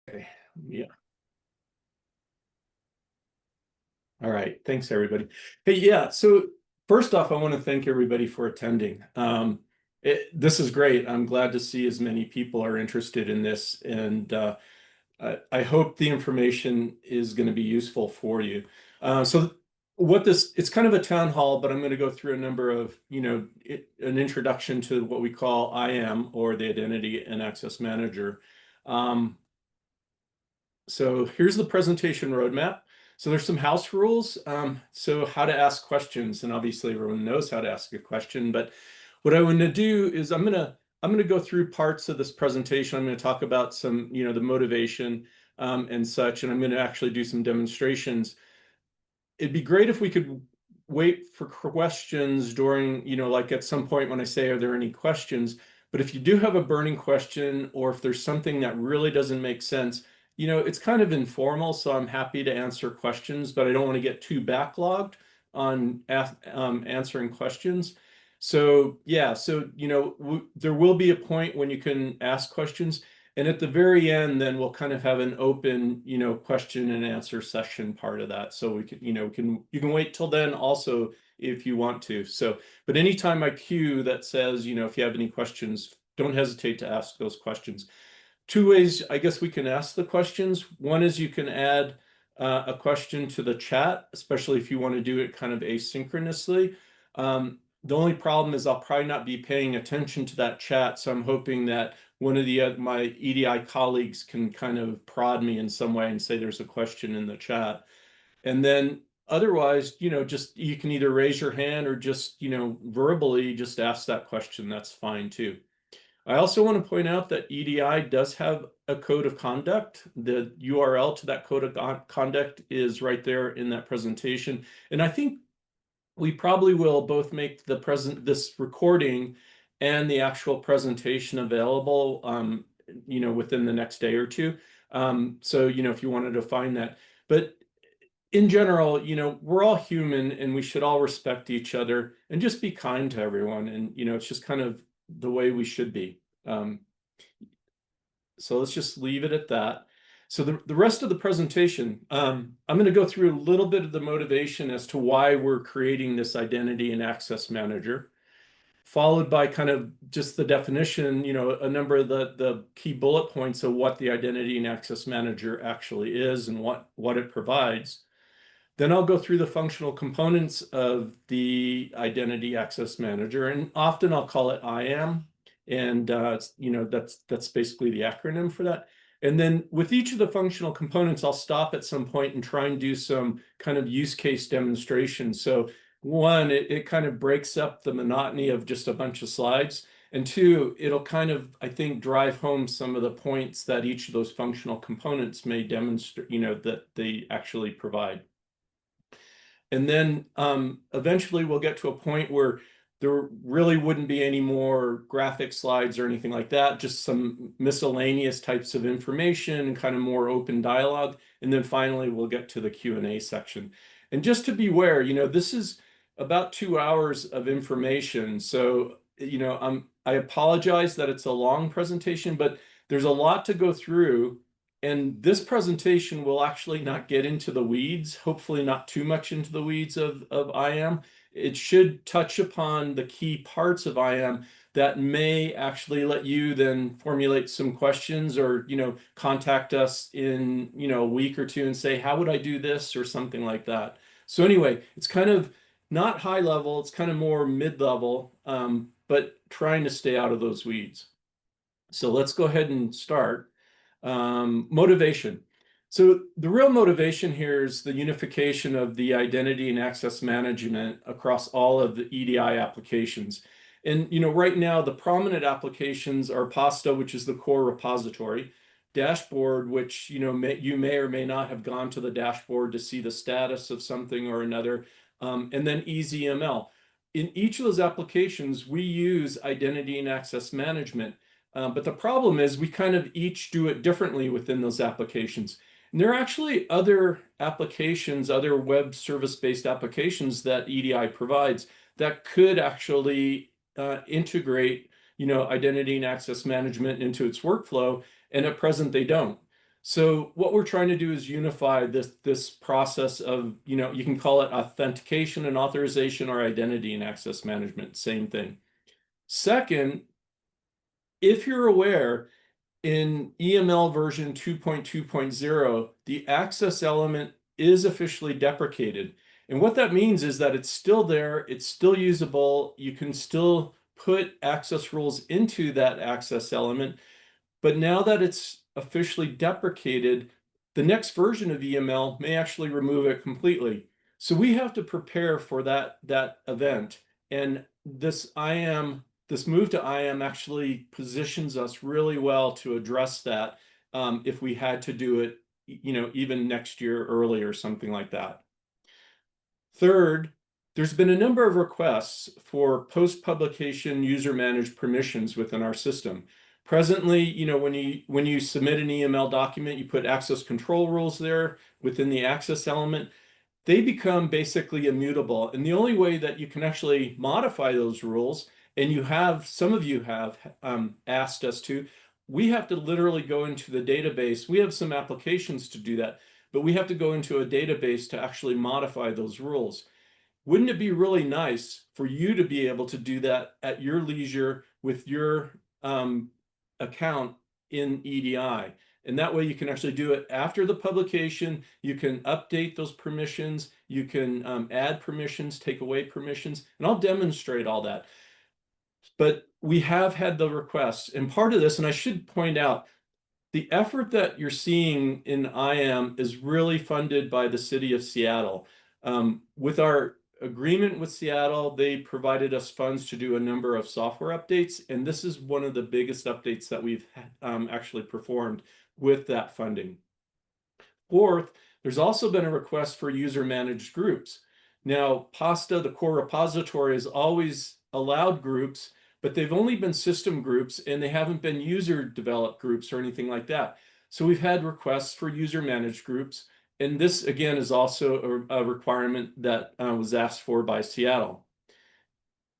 Okay. Yeah. All right. Thanks, everybody. Hey, yeah. So first off, I want to thank everybody for attending. This is great. I'm glad to see as many people are interested in this, and I hope the information is going to be useful for you. So it's kind of a town hall, but I'm going to go through a number of, an introduction to what we call IAM, or the Identity and Access Manager. Um, So here's the presentation roadmap. So there's some house rules. So how to ask questions, and obviously everyone knows how to ask a question. But what I want to do is I'm gonna go through parts of this presentation. I'm going to talk about some, the motivation and such, and I'm going to actually do some demonstrations. It'd be great if we could wait for questions during, like at some point when I say, are there any questions? But if you do have a burning question, or if there's something that really doesn't make sense, it's kind of informal, so I'm happy to answer questions, but I don't want to get too backlogged on answering questions. So yeah, so there will be a point when you can ask questions. And at the very end, then we'll kind of have an open, question and answer session part of that. So we can, you can wait till then also if you want to. So, but anytime I cue that says, if you have any questions, don't hesitate to ask those questions. Two ways, I guess, we can ask the questions. One is you can add a question to the chat, especially if you want to do it kind of asynchronously. The only problem is I'll probably not be paying attention to that chat, so I'm hoping that one of my EDI colleagues can kind of prod me in some way and say there's a question in the chat. And then otherwise, just you can either raise your hand or just, verbally just ask that question. That's fine too. I also want to point out that EDI does have a code of conduct. The URL to that code of conduct is right there in that presentation. And I think we probably will both make this recording and the actual presentation available, within the next day or two. So, if you wanted to find that. But in general, we're all human and we should all respect each other and just be kind to everyone. And, it's just kind of the way we should be. So let's just leave it at that. So the rest of the presentation, I'm going to go through a little bit of the motivation as to why we're creating this identity and access manager, followed by kind of just the definition, a number of the key bullet points of what the identity and access manager actually is and what it provides. Then I'll go through the functional components of the identity access manager, and often I'll call it IAM, and that's basically the acronym for that. And then with each of the functional components, I'll stop at some point and try and do some kind of use case demonstration. So one, it kind of breaks up the monotony of just a bunch of slides. And two, it'll kind of, I think, drive home some of the points that each of those functional components may demonstrate, that they actually provide. And then eventually we'll get to a point where there really wouldn't be any more graphic slides or anything like that, just some miscellaneous types of information and kind of more open dialogue. And then finally, we'll get to the Q&A section. And just to be aware, this is about 2 hours of information. So, I apologize that it's a long presentation, but there's a lot to go through. And this presentation will actually not get into the weeds, hopefully not too much into the weeds of IAM. It should touch upon the key parts of IAM that may actually let you then formulate some questions, or, contact us in, a week or two and say, how would I do this, or something like that. So anyway, it's kind of not high level, it's kind of more mid-level, but trying to stay out of those weeds. So let's go ahead and start. Motivation. So the real motivation here is the unification of the identity and access management across all of the EDI applications. And right now the prominent applications are Pasta, which is the core repository, Dashboard, which you may or may not have gone to the dashboard to see the status of something or another, and then EasyML. In each of those applications, we use identity and access management. But the problem is we kind of each do it differently within those applications. And there are actually other applications, other web service-based applications that EDI provides that could actually integrate, identity and access management into its workflow. And at present, they don't. So what we're trying to do is unify this process of, you can call it authentication and authorization or identity and access management, same thing. Second, if you're aware, in EML version 2.2.0, the access element is officially deprecated. And what that means is that it's still there, it's still usable, you can still put access rules into that access element, but now that it's officially deprecated, the next version of EML may actually remove it completely. So we have to prepare for that event. And this move to IAM actually positions us really well to address that if we had to do it, even next year early or something like that. Third, there's been a number of requests for post-publication user-managed permissions within our system. Presently, when you submit an EML document, you put access control rules there within the access element. They become basically immutable. And the only way that you can actually modify those rules, and some of you have asked us to, we have to literally go into the database. We have some applications to do that, but we have to go into a database to actually modify those rules. Wouldn't it be really nice for you to be able to do that at your leisure with your account in EDI? And that way you can actually do it after the publication. You can update those permissions. You can add permissions, take away permissions, and I'll demonstrate all that. But we have had the requests, and part of this, and I should point out, the effort that you're seeing in IAM is really funded by the city of Seattle. With our agreement with Seattle, they provided us funds to do a number of software updates, and this is one of the biggest updates that we've actually performed with that funding. Fourth, there's also been a request for user-managed groups. Now, PASTA, the core repository, has always allowed groups, but they've only been system groups and they haven't been user-developed groups or anything like that. So we've had requests for user-managed groups, and this, again, is also a requirement that was asked for by Seattle.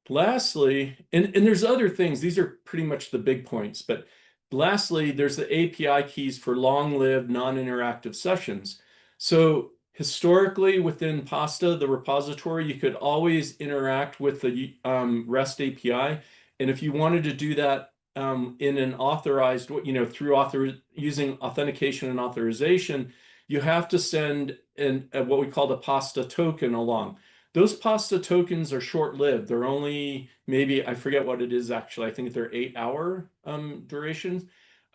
Lastly, and there's other things, these are pretty much the big points, but lastly, there's the API keys for long-lived, non-interactive sessions. So historically, within PASTA, the repository, you could always interact with the REST API. And if you wanted to do that in an authorized, using authentication and authorization, you have to send what we call the PASTA token along. Those PASTA tokens are short-lived. They're only maybe, I forget what it is actually. I think they're 8-hour durations.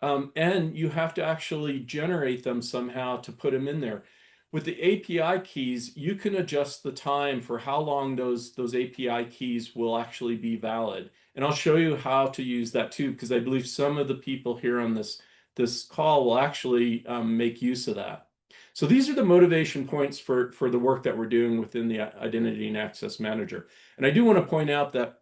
And you have to actually generate them somehow to put them in there. With the API keys, you can adjust the time for how long those API keys will actually be valid. And I'll show you how to use that too, because I believe some of the people here on this call will actually make use of that. So these are the motivation points for the work that we're doing within the Identity and Access Manager. And I do want to point out that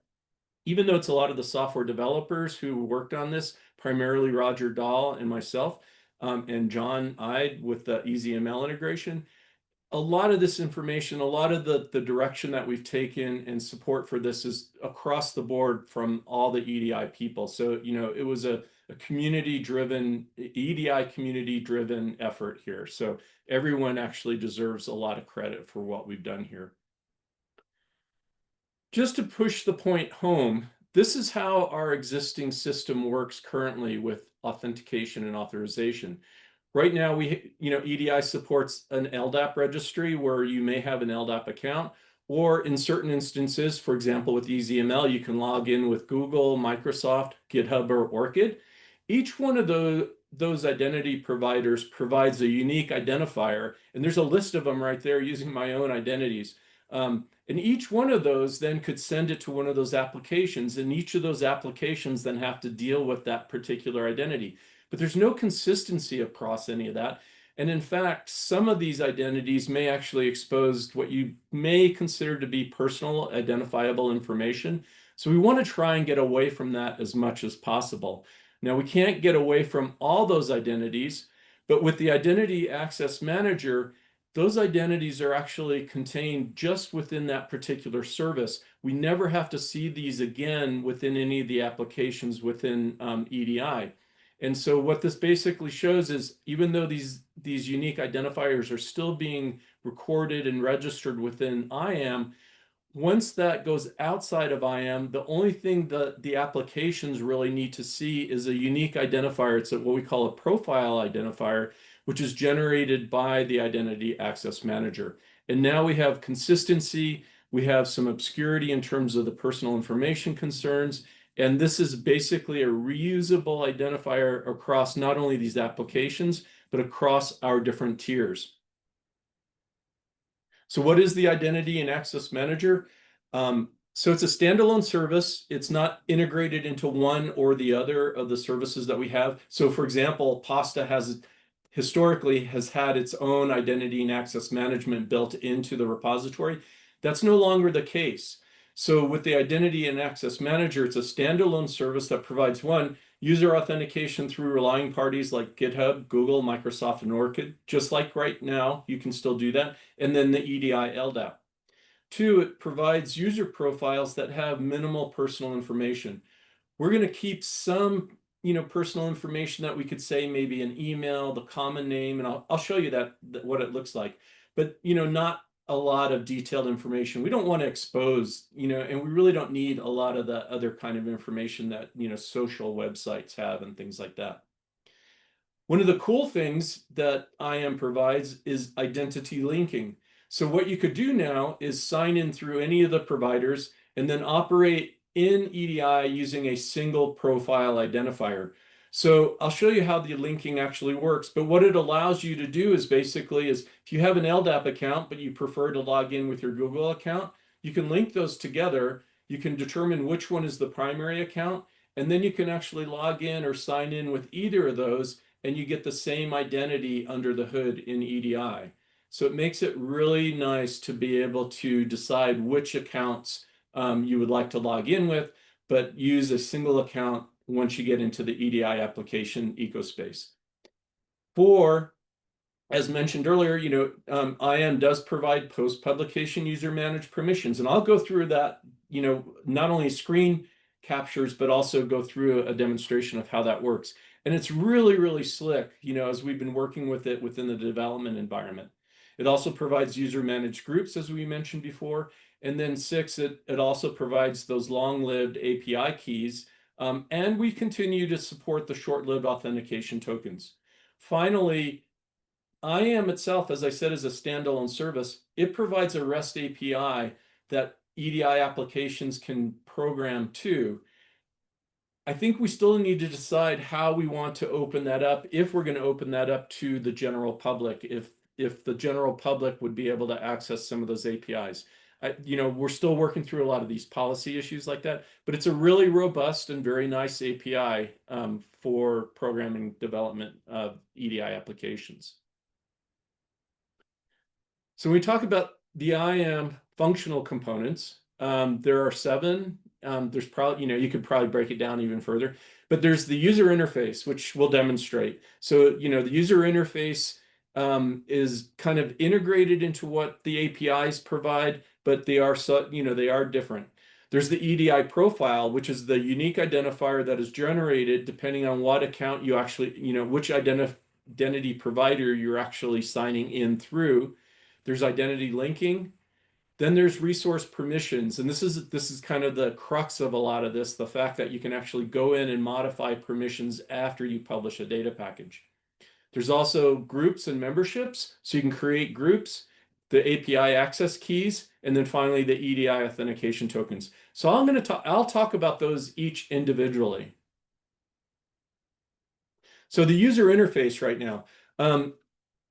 even though it's a lot of the software developers who worked on this, primarily Roger Dahl and myself, and John Ide with the EasyML integration, a lot of this information, a lot of the direction that we've taken and support for this is across the board from all the EDI people. So, it was a community-driven, EDI community-driven effort here. So everyone actually deserves a lot of credit for what we've done here. Just to push the point home, this is how our existing system works currently with authentication and authorization. Right now, EDI supports an LDAP registry where you may have an LDAP account, or in certain instances, for example, with EasyML, you can log in with Google, Microsoft, GitHub, or ORCID. Each one of those identity providers provides a unique identifier, and there's a list of them right there using my own identities. And each one of those then could send it to one of those applications, and each of those applications then have to deal with that particular identity. But there's no consistency across any of that. And in fact, some of these identities may actually expose what you may consider to be personal identifiable information. So we want to try and get away from that as much as possible. Now, we can't get away from all those identities, but with the Identity Access Manager, those identities are actually contained just within that particular service. We never have to see these again within any of the applications within EDI. And so what this basically shows is even though these unique identifiers are still being recorded and registered within IAM, once that goes outside of IAM, the only thing that the applications really need to see is a unique identifier. It's what we call a profile identifier, which is generated by the Identity Access Manager. And now we have consistency, we have some obscurity in terms of the personal information concerns, and this is basically a reusable identifier across not only these applications, but across our different tiers. So what is the Identity and Access Manager? So it's a standalone service. It's not integrated into one or the other of the services that we have. So for example, Pasta historically has had its own identity and access management built into the repository. That's no longer the case. So with the Identity and Access Manager, it's a standalone service that provides one, user authentication through relying parties like GitHub, Google, Microsoft, and Orchid. Just like right now, you can still do that. And then the EDI LDAP. Two, it provides user profiles that have minimal personal information. We're going to keep some, personal information that we could say maybe an email, the common name, and I'll show you that what it looks like. But, not a lot of detailed information. We don't want to expose, and we really don't need a lot of the other kind of information that, social websites have and things like that. One of the cool things that IAM provides is identity linking. So what you could do now is sign in through any of the providers and then operate in EDI using a single profile identifier. So I'll show you how the linking actually works, but what it allows you to do is basically if you have an LDAP account, but you prefer to log in with your Google account, you can link those together. You can determine which one is the primary account, and then you can actually log in or sign in with either of those, and you get the same identity under the hood in EDI. So it makes it really nice to be able to decide which accounts you would like to log in with, but use a single account once you get into the EDI application ecospace. Four, as mentioned earlier, IAM does provide post-publication user managed permissions, and I'll go through that, not only screen captures, but also go through a demonstration of how that works. And it's really, really slick, as we've been working with it within the development environment. It also provides user managed groups, as we mentioned before. And then six, it also provides those long-lived API keys. And we continue to support the short-lived authentication tokens. Finally, IAM itself, as I said, is a standalone service. It provides a REST API that EDI applications can program to. I think we still need to decide how we want to open that up, if we're going to open that up to the general public, if the general public would be able to access some of those APIs. We're still working through a lot of these policy issues like that, but it's a really robust and very nice API for programming development of EDI applications. So when we talk about the IAM functional components, there are 7. There's probably, you could probably break it down even further, but there's the user interface, which we'll demonstrate. So, the user interface is kind of integrated into what the APIs provide, but they are they are different. There's the EDI profile, which is the unique identifier that is generated depending on what account you actually, which identity provider you're actually signing in through. There's identity linking. Then there's resource permissions, and this is kind of the crux of a lot of this, the fact that you can actually go in and modify permissions after you publish a data package. There's also groups and memberships, so you can create groups, the API access keys, and then finally the EDI authentication tokens. So I'll talk about those each individually. So the user interface right now,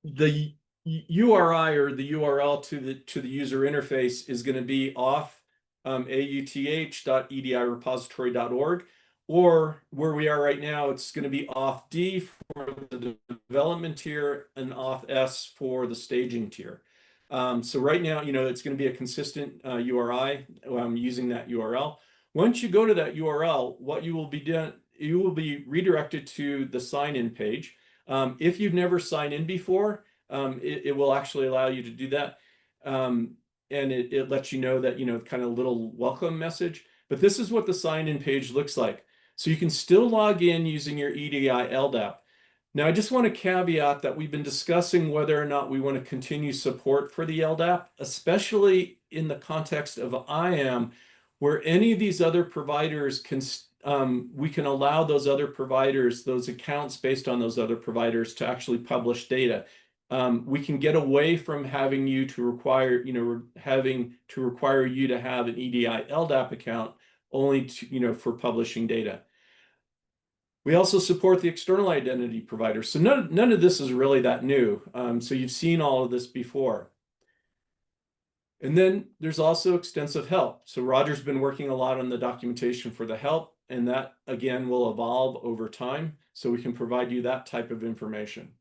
the URI, or the URL to the user interface, is going to be auth.edirepository.org, or where we are right now, it's going to be auth.d for the development tier and auth.s for the staging tier. So right now, it's going to be a consistent URI using that URL. Once you go to that URL, what you will be doing, you will be redirected to the sign-in page. If you've never signed in before, it will actually allow you to do that. And it lets you know that, kind of little welcome message. But this is what the sign-in page looks like. So you can still log in using your EDI LDAP. Now, I just want to caveat that we've been discussing whether or not we want to continue support for the LDAP, especially in the context of IAM, where any of these other providers can, we can allow those other providers, those accounts based on those other providers to actually publish data. We can get away from having you to require, having to require you to have an EDI LDAP account only to, for publishing data. We also support the external identity provider. So none of this is really that new. So you've seen all of this before. And then there's also extensive help. So Roger's been working a lot on the documentation for the help, and that again will evolve over time. So we can provide you that type of information.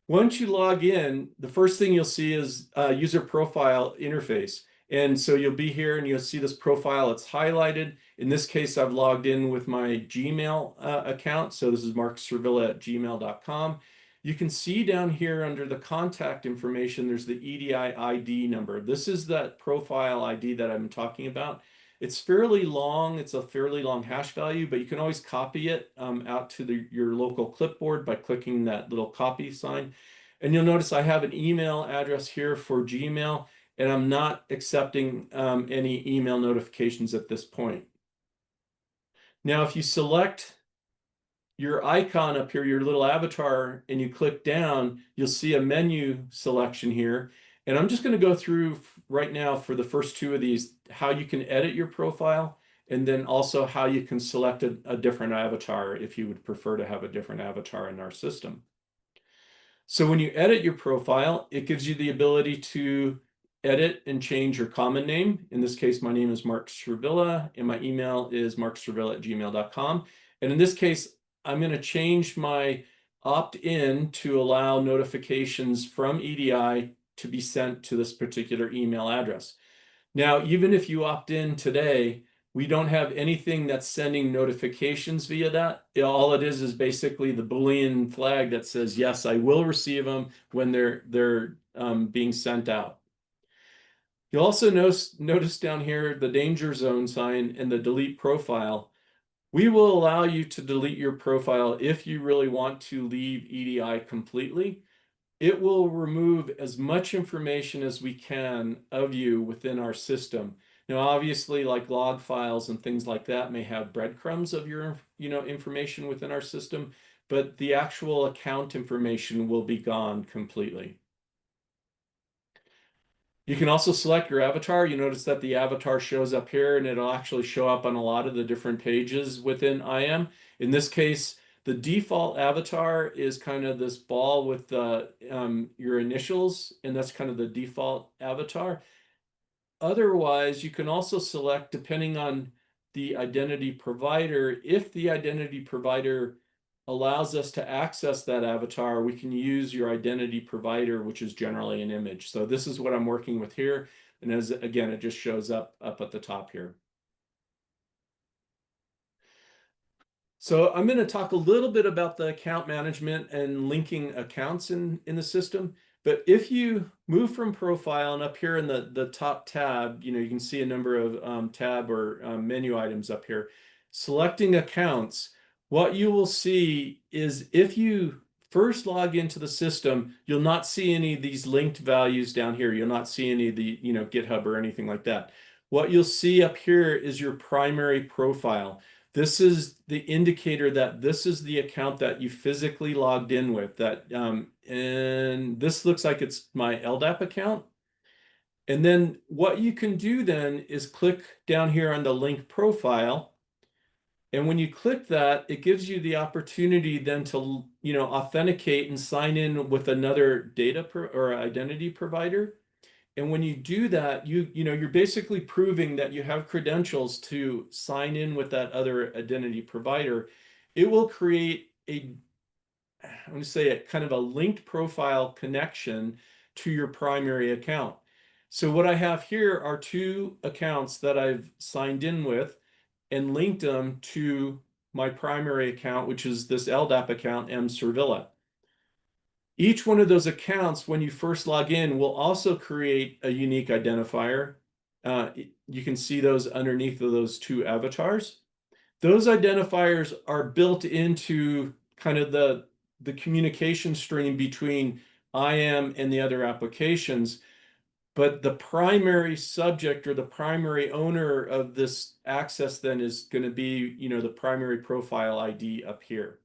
Once you log in, the first thing you'll see is user profile interface. And so you'll be here and you'll see this profile. It's highlighted. In this case, I've logged in with my Gmail account. So this is markservilla@gmail.com. You can see down here under the contact information, there's the EDI ID number. This is that profile ID that I'm talking about. It's fairly long. It's a fairly long hash value, but you can always copy it out to your local clipboard by clicking that little copy sign. And you'll notice I have an email address here for Gmail, and I'm not accepting any email notifications at this point. Now, if you select your icon up here, your little avatar, and you click down, you'll see a menu selection here. And I'm just going to go through right now for the first two of these, how you can edit your profile, and then also how you can select a different avatar if you would prefer to have a different avatar in our system. So when you edit your profile, it gives you the ability to edit and change your common name. In this case, my name is Mark Servilla, and my email is markservilla@gmail.com. And in this case, I'm going to change my opt-in to allow notifications from EDI to be sent to this particular email address. Now, even if you opt in today, we don't have anything that's sending notifications via that. All it is basically the Boolean flag that says, yes, I will receive them when they're being sent out. You'll also notice down here the danger zone sign and the delete profile. We will allow you to delete your profile if you really want to leave EDI completely. It will remove as much information as we can of you within our system. Now, obviously, like log files and things like that may have breadcrumbs of your, information within our system, but the actual account information will be gone completely. You can also select your avatar. You notice that the avatar shows up here, and it'll actually show up on a lot of the different pages within IAM. In this case, the default avatar is kind of this ball with your initials, and that's kind of the default avatar. Otherwise, you can also select, depending on the identity provider, if the identity provider allows us to access that avatar, we can use your identity provider, which is generally an image. So this is what I'm working with here. And again, it just shows up at the top here. So I'm going to talk a little bit about the account management and linking accounts in the system. But if you move from profile and up here in the top tab, you can see a number of tab or menu items up here. Selecting accounts, what you will see is if you first log into the system, you'll not see any of these linked values down here. You'll not see any of the GitHub or anything like that. What you'll see up here is your primary profile. This is the indicator that this is the account that you physically logged in with. And this looks like it's my LDAP account. And then what you can do then is click down here on the link profile. And when you click that, it gives you the opportunity then to authenticate and sign in with another data or identity provider. And when you do that, you're basically proving that you have credentials to sign in with that other identity provider. It will create I'm going to say a kind of a linked profile connection to your primary account. So what I have here are two accounts that I've signed in with and linked them to my primary account, which is this LDAP account, M. Servilla. Each one of those accounts, when you first log in, will also create a unique identifier. You can see those underneath of those two avatars. those identifiers are built into kind of the communication stream between IAM and the other applications. But the primary subject or the primary owner of this access then is going to be, the primary profile ID up here.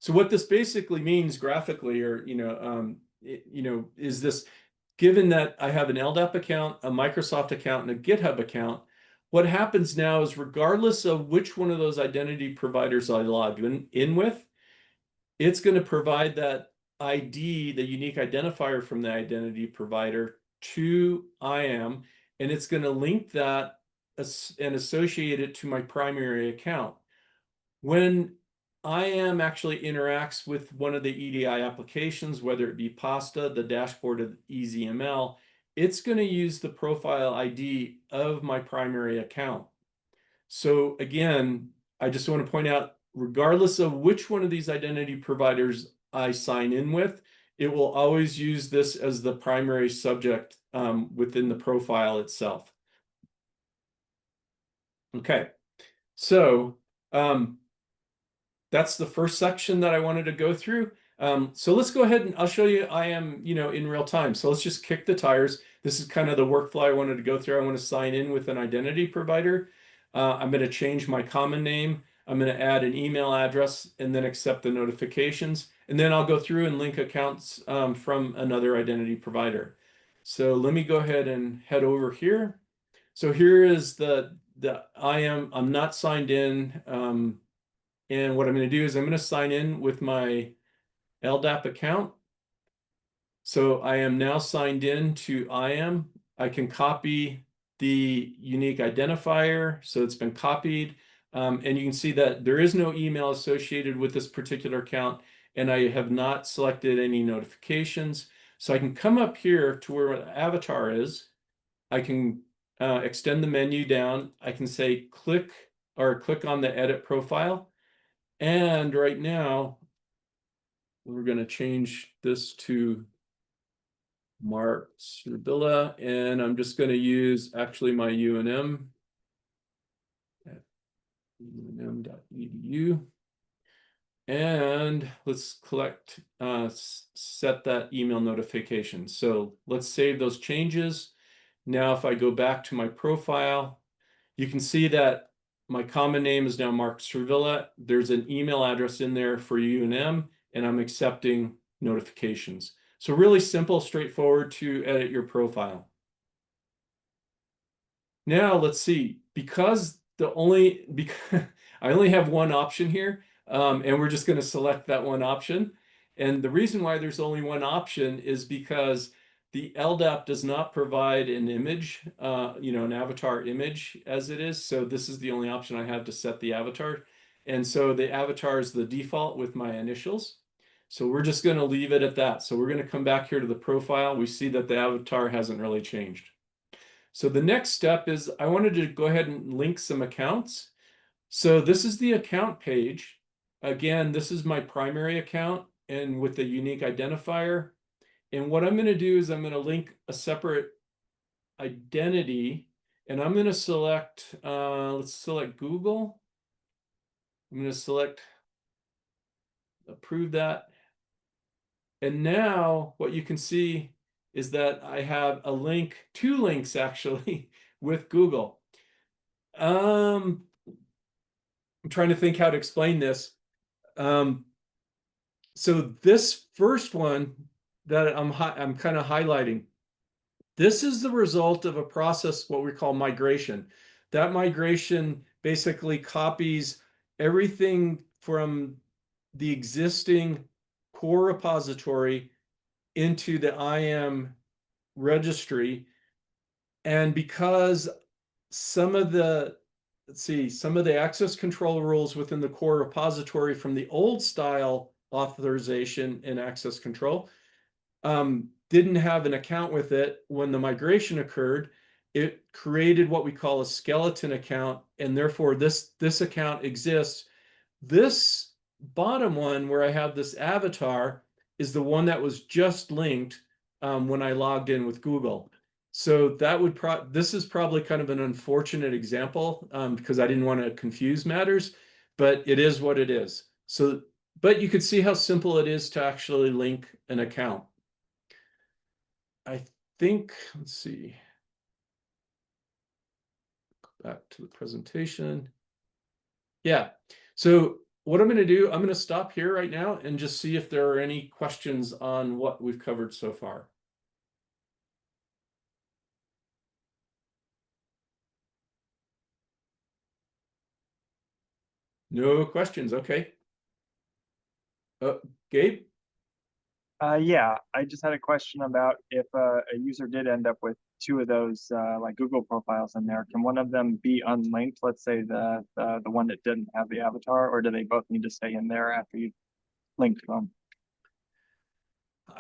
So what this basically means graphically, or is this: given that I have an LDAP account, a Microsoft account, and a GitHub account, what happens now is regardless of which one of those identity providers I log in with, it's going to provide that ID, the unique identifier from the identity provider, to IAM, and it's going to link that and associate it to my primary account. When IAM actually interacts with one of the EDI applications, whether it be Pasta, the dashboard of EasyML, it's going to use the profile ID of my primary account. So again, I just want to point out, regardless of which one of these identity providers I sign in with, it will always use this as the primary subject within the profile itself. Okay, so that's the first section that I wanted to go through. So let's go ahead and I'll show you IAM, in real time. So let's just kick the tires. This is kind of the workflow I wanted to go through. I want to sign in with an identity provider. I'm going to change my common name. I'm going to add an email address and then accept the notifications. And then I'll go through and link accounts from another identity provider. So let me go ahead and head over here. So here is the I'm not signed in. And what I'm going to do is I'm going to sign in with my LDAP account. So I am now signed in to IAM. I can copy the unique identifier. So it's been copied. And you can see that there is no email associated with this particular account. And I have not selected any notifications. So I can come up here to where the avatar is. I can extend the menu down. I can say click on the edit profile. And right now, we're going to change this to Mark Sirbilla, and I'm just going to use actually my UNM at unm.edu. And let's set that email notification. So let's save those changes. Now, if I go back to my profile, you can see that my common name is now Mark Servilla. There's an email address in there for UNM, and I'm accepting notifications. So really simple, straightforward to edit your profile. Now let's see, because I only have one option here, and we're just going to select that one option. And the reason why there's only one option is because the LDAP does not provide an image, an avatar image as it is. So this is the only option I have to set the avatar. And so the avatar is the default with my initials. So we're just going to leave it at that. So we're going to come back here to the profile. We see that the avatar hasn't really changed. So the next step is I wanted to go ahead and link some accounts. So this is the account page. Again, this is my primary account and with the unique identifier. And what I'm going to do is I'm going to link a separate identity, and I'm going to select, let's select Google. I'm going to select, approve that. And now what you can see is that I have a link, two links actually, with Google. I'm trying to think how to explain this. So this first one that I'm kind of highlighting, this is the result of a process, what we call migration. That migration basically copies everything from the existing core repository into the IAM registry. And because some of the access control rules within the core repository from the old style authorization and access control didn't have an account with it when the migration occurred, it created what we call a skeleton account, and therefore this account exists. This bottom one where I have this avatar is the one that was just linked when I logged in with Google. So that would this is probably kind of an unfortunate example because I didn't want to confuse matters, but it is what it is. So, but you could see how simple it is to actually link an account. I think, let's see, back to the presentation. Yeah. So what I'm going to do, I'm going to stop here right now and just see if there are any questions on what we've covered so far. No questions. Okay. Gabe? Yeah, I just had a question about if a user did end up with two of those like Google profiles in there, can one of them be unlinked? Let's say the one that didn't have the avatar, or do they both need to stay in there after you linked them?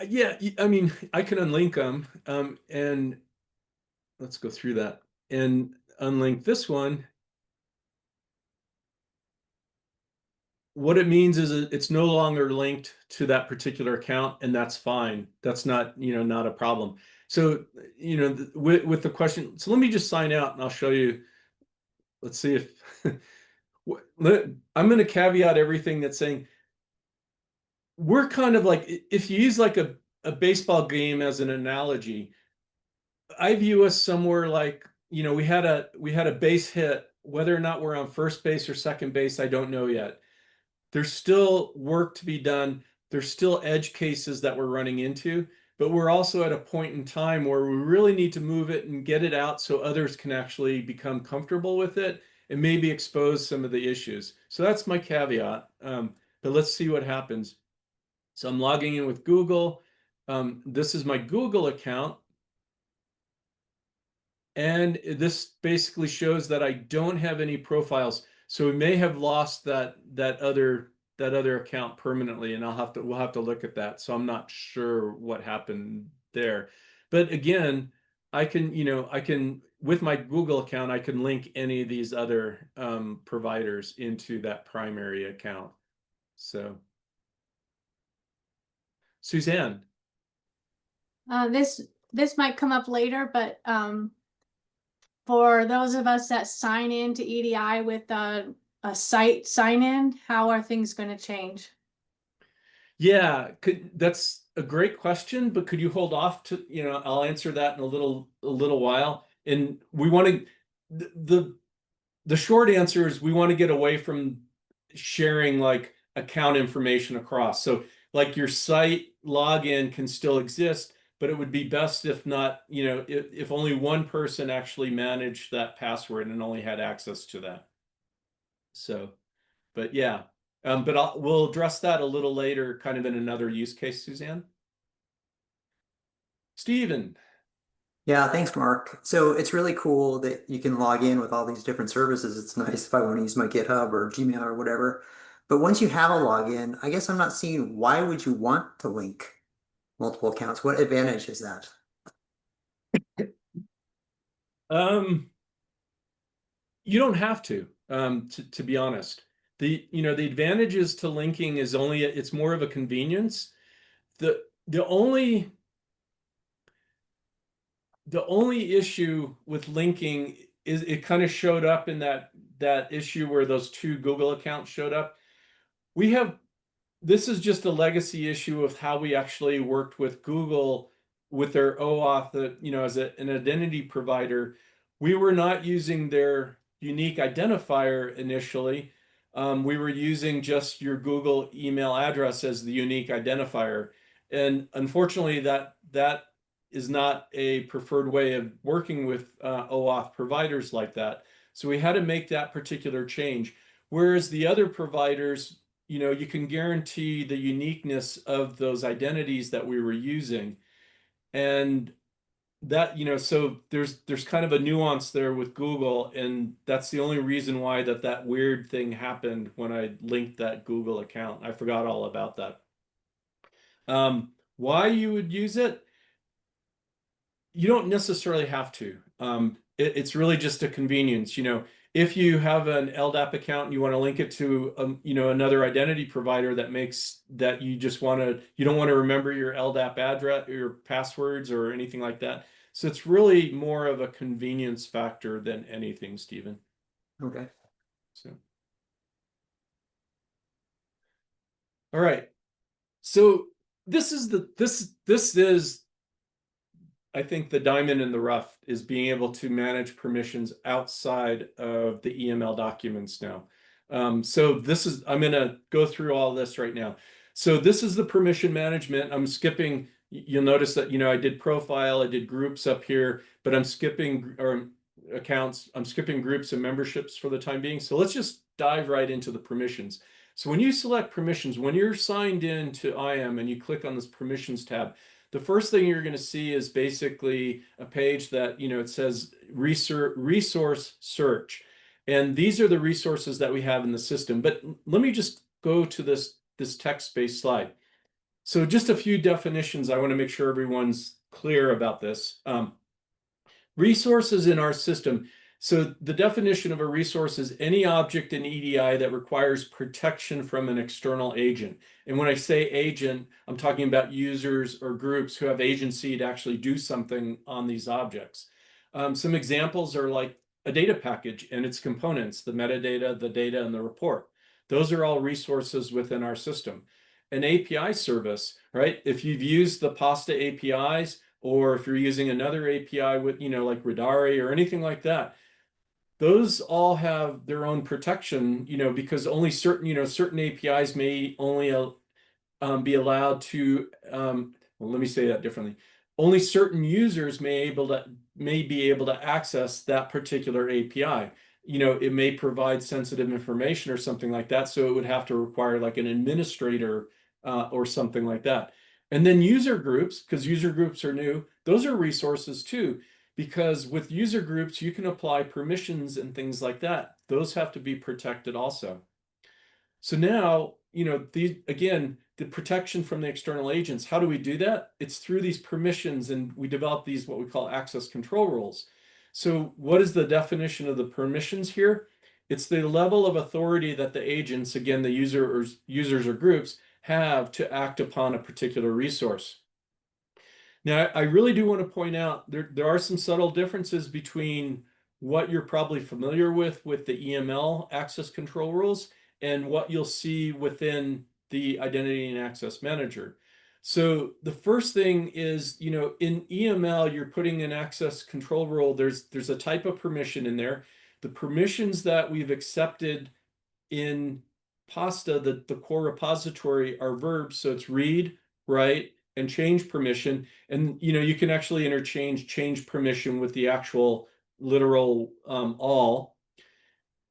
Yeah, I mean, I can unlink them and let's go through that and unlink this one. What it means is it's no longer linked to that particular account, and that's fine. That's not, not a problem. So, with the question, so let me just sign out and I'll show you. Let's see if I'm going to caveat everything that's saying we're kind of like if you use like a baseball game as an analogy, I view us somewhere like, we had a base hit. Whether or not we're on first base or second base, I don't know yet. There's still work to be done. There's still edge cases that we're running into, but we're also at a point in time where we really need to move it and get it out so others can actually become comfortable with it and maybe expose some of the issues. So that's my caveat. But let's see what happens. So I'm logging in with Google. This is my Google account. And this basically shows that I don't have any profiles. So we may have lost that other account permanently, and we'll have to look at that. So I'm not sure what happened there. But again, I can with my Google account, I can link any of these other providers into that primary account. So Suzanne. This might come up later, but for those of us that sign in to EDI with a site sign in, how are things going to change? Yeah, that's a great question, but could you hold off to, I'll answer that in a little while. And we want to the short answer is we want to get away from sharing like account information across. So like your site login can still exist, but it would be best if not, if only one person actually managed that password and only had access to that. So but yeah, but we'll address that a little later, kind of in another use case, Suzanne. Stephen. Yeah, thanks, Mark. So it's really cool that you can log in with all these different services. It's nice if I want to use my GitHub or Gmail or whatever. But once you have a login, I guess I'm not seeing why would you want to link multiple accounts? What advantage is that? Um, you don't have to be honest. The advantages to linking is only it's more of a convenience. The only the only issue with linking is it kind of showed up in that issue where those two Google accounts showed up. We have This is just a legacy issue of how we actually worked with Google with their OAuth, as an identity provider. We were not using their unique identifier initially. We were using just your Google email address as the unique identifier. And unfortunately, that is not a preferred way of working with OAuth providers like that. So we had to make that particular change. Whereas the other providers, you can guarantee the uniqueness of those identities that we were using. And so there's kind of a nuance there with Google, and that's the only reason why that weird thing happened when I linked that Google account. I forgot all about that. Why you would use it? You don't necessarily have to. It's really just a convenience. If you have an LDAP account and you want to link it to another identity provider that makes that you don't want to remember your LDAP address, your passwords, or anything like that. So it's really more of a convenience factor than anything, Stephen. Okay. So, all right. So this is I think the diamond in the rough is being able to manage permissions outside of the EML documents now. So I'm going to go through all this right now. So this is the permission management. I'm skipping, you'll notice that, I did profile, I did groups up here, but I'm skipping accounts, I'm skipping groups and memberships for the time being. So let's just dive right into the permissions. So when you select permissions, when you're signed in to IAM and you click on this permissions tab, the first thing you're going to see is basically a page that, it says resource search. And these are the resources that we have in the system. But let me just go to this text-based slide. So just a few definitions. I want to make sure everyone's clear about this. Resources in our system. So the definition of a resource is any object in EDI that requires protection from an external agent. And when I say agent, I'm talking about users or groups who have agency to actually do something on these objects. Some examples are like a data package and its components, the metadata, the data, and the report. Those are all resources within our system. An API service, right? If you've used the Pasta APIs, or if you're using another API with, like Redari or anything like that, those all have their own protection, because only certain APIs may only be allowed to, well, let me say that differently. Only certain users may be able to access that particular API. It may provide sensitive information or something like that, so it would have to require like an administrator or something like that. And then user groups, because user groups are new, those are resources too, because with user groups, you can apply permissions and things like that. Those have to be protected also. So now, again, the protection from the external agents, how do we do that? It's through these permissions, and we develop these what we call access control rules. So what is the definition of the permissions here? It's the level of authority that the agents, again, the users or groups, have to act upon a particular resource. Now, I really do want to point out there are some subtle differences between what you're probably familiar with the EML access control rules and what you'll see within the Identity and Access Manager. So the first thing is, in EML, you're putting an access control rule. There's a type of permission in there. The permissions that we've accepted in Pasta, the core repository, are verbs. So it's read, write, and change permission. And you can actually interchange change permission with the actual literal all.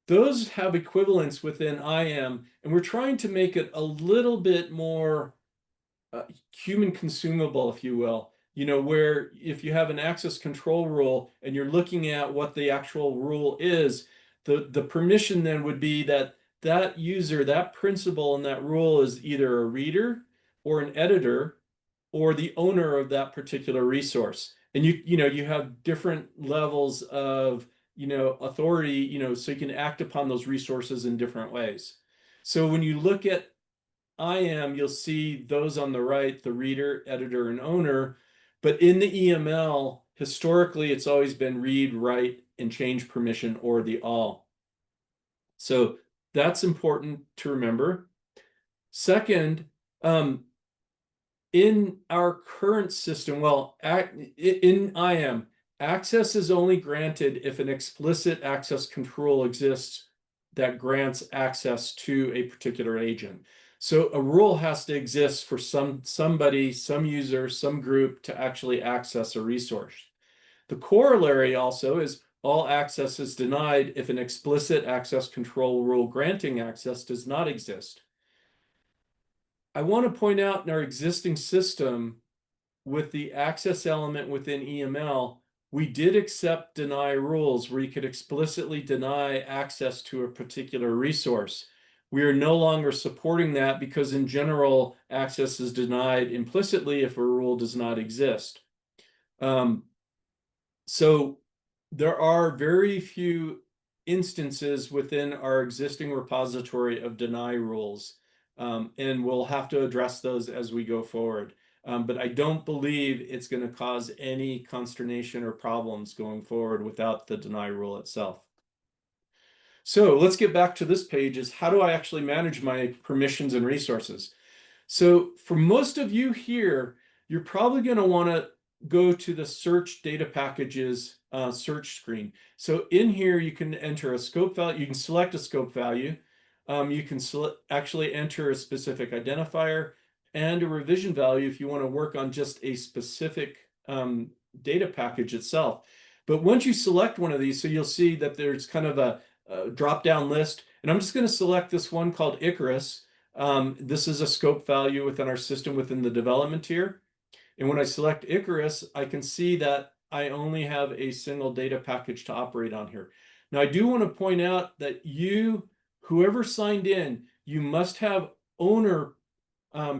Those have equivalents within IAM, and we're trying to make it a little bit more human consumable, if you will. Where if you have an access control rule and you're looking at what the actual rule is, the permission then would be that user, that principal in that rule is either a reader or an editor or the owner of that particular resource. And you have different levels of authority, so you can act upon those resources in different ways. So when you look at IAM, you'll see those on the right, the reader, editor, and owner. But in the EML, historically, it's always been read, write, and change permission, or the all. So that's important to remember. Second, in our current system, in IAM, access is only granted if an explicit access control exists that grants access to a particular agent. So a rule has to exist for somebody, some user, some group to actually access a resource. The corollary also is all access is denied if an explicit access control rule granting access does not exist. I want to point out in our existing system with the access element within EML, we did accept deny rules where you could explicitly deny access to a particular resource. We are no longer supporting that because in general, access is denied implicitly if a rule does not exist. So there are very few instances within our existing repository of deny rules, and we'll have to address those as we go forward. but I don't believe it's going to cause any consternation or problems going forward without the deny rule itself. So let's get back to this page, is how do I actually manage my permissions and resources? So for most of you here, you're probably going to want to go to the search data packages search screen. So in here, you can enter a scope value. You can select a scope value. You can actually enter a specific identifier and a revision value if you want to work on just a specific data package itself. But once you select one of these, so you'll see that there's kind of a drop-down list. And I'm just going to select this one called Icarus. This is a scope value within our system within the development tier. And when I select Icarus, I can see that I only have a single data package to operate on here. Now, I do want to point out that whoever signed in, you must have owner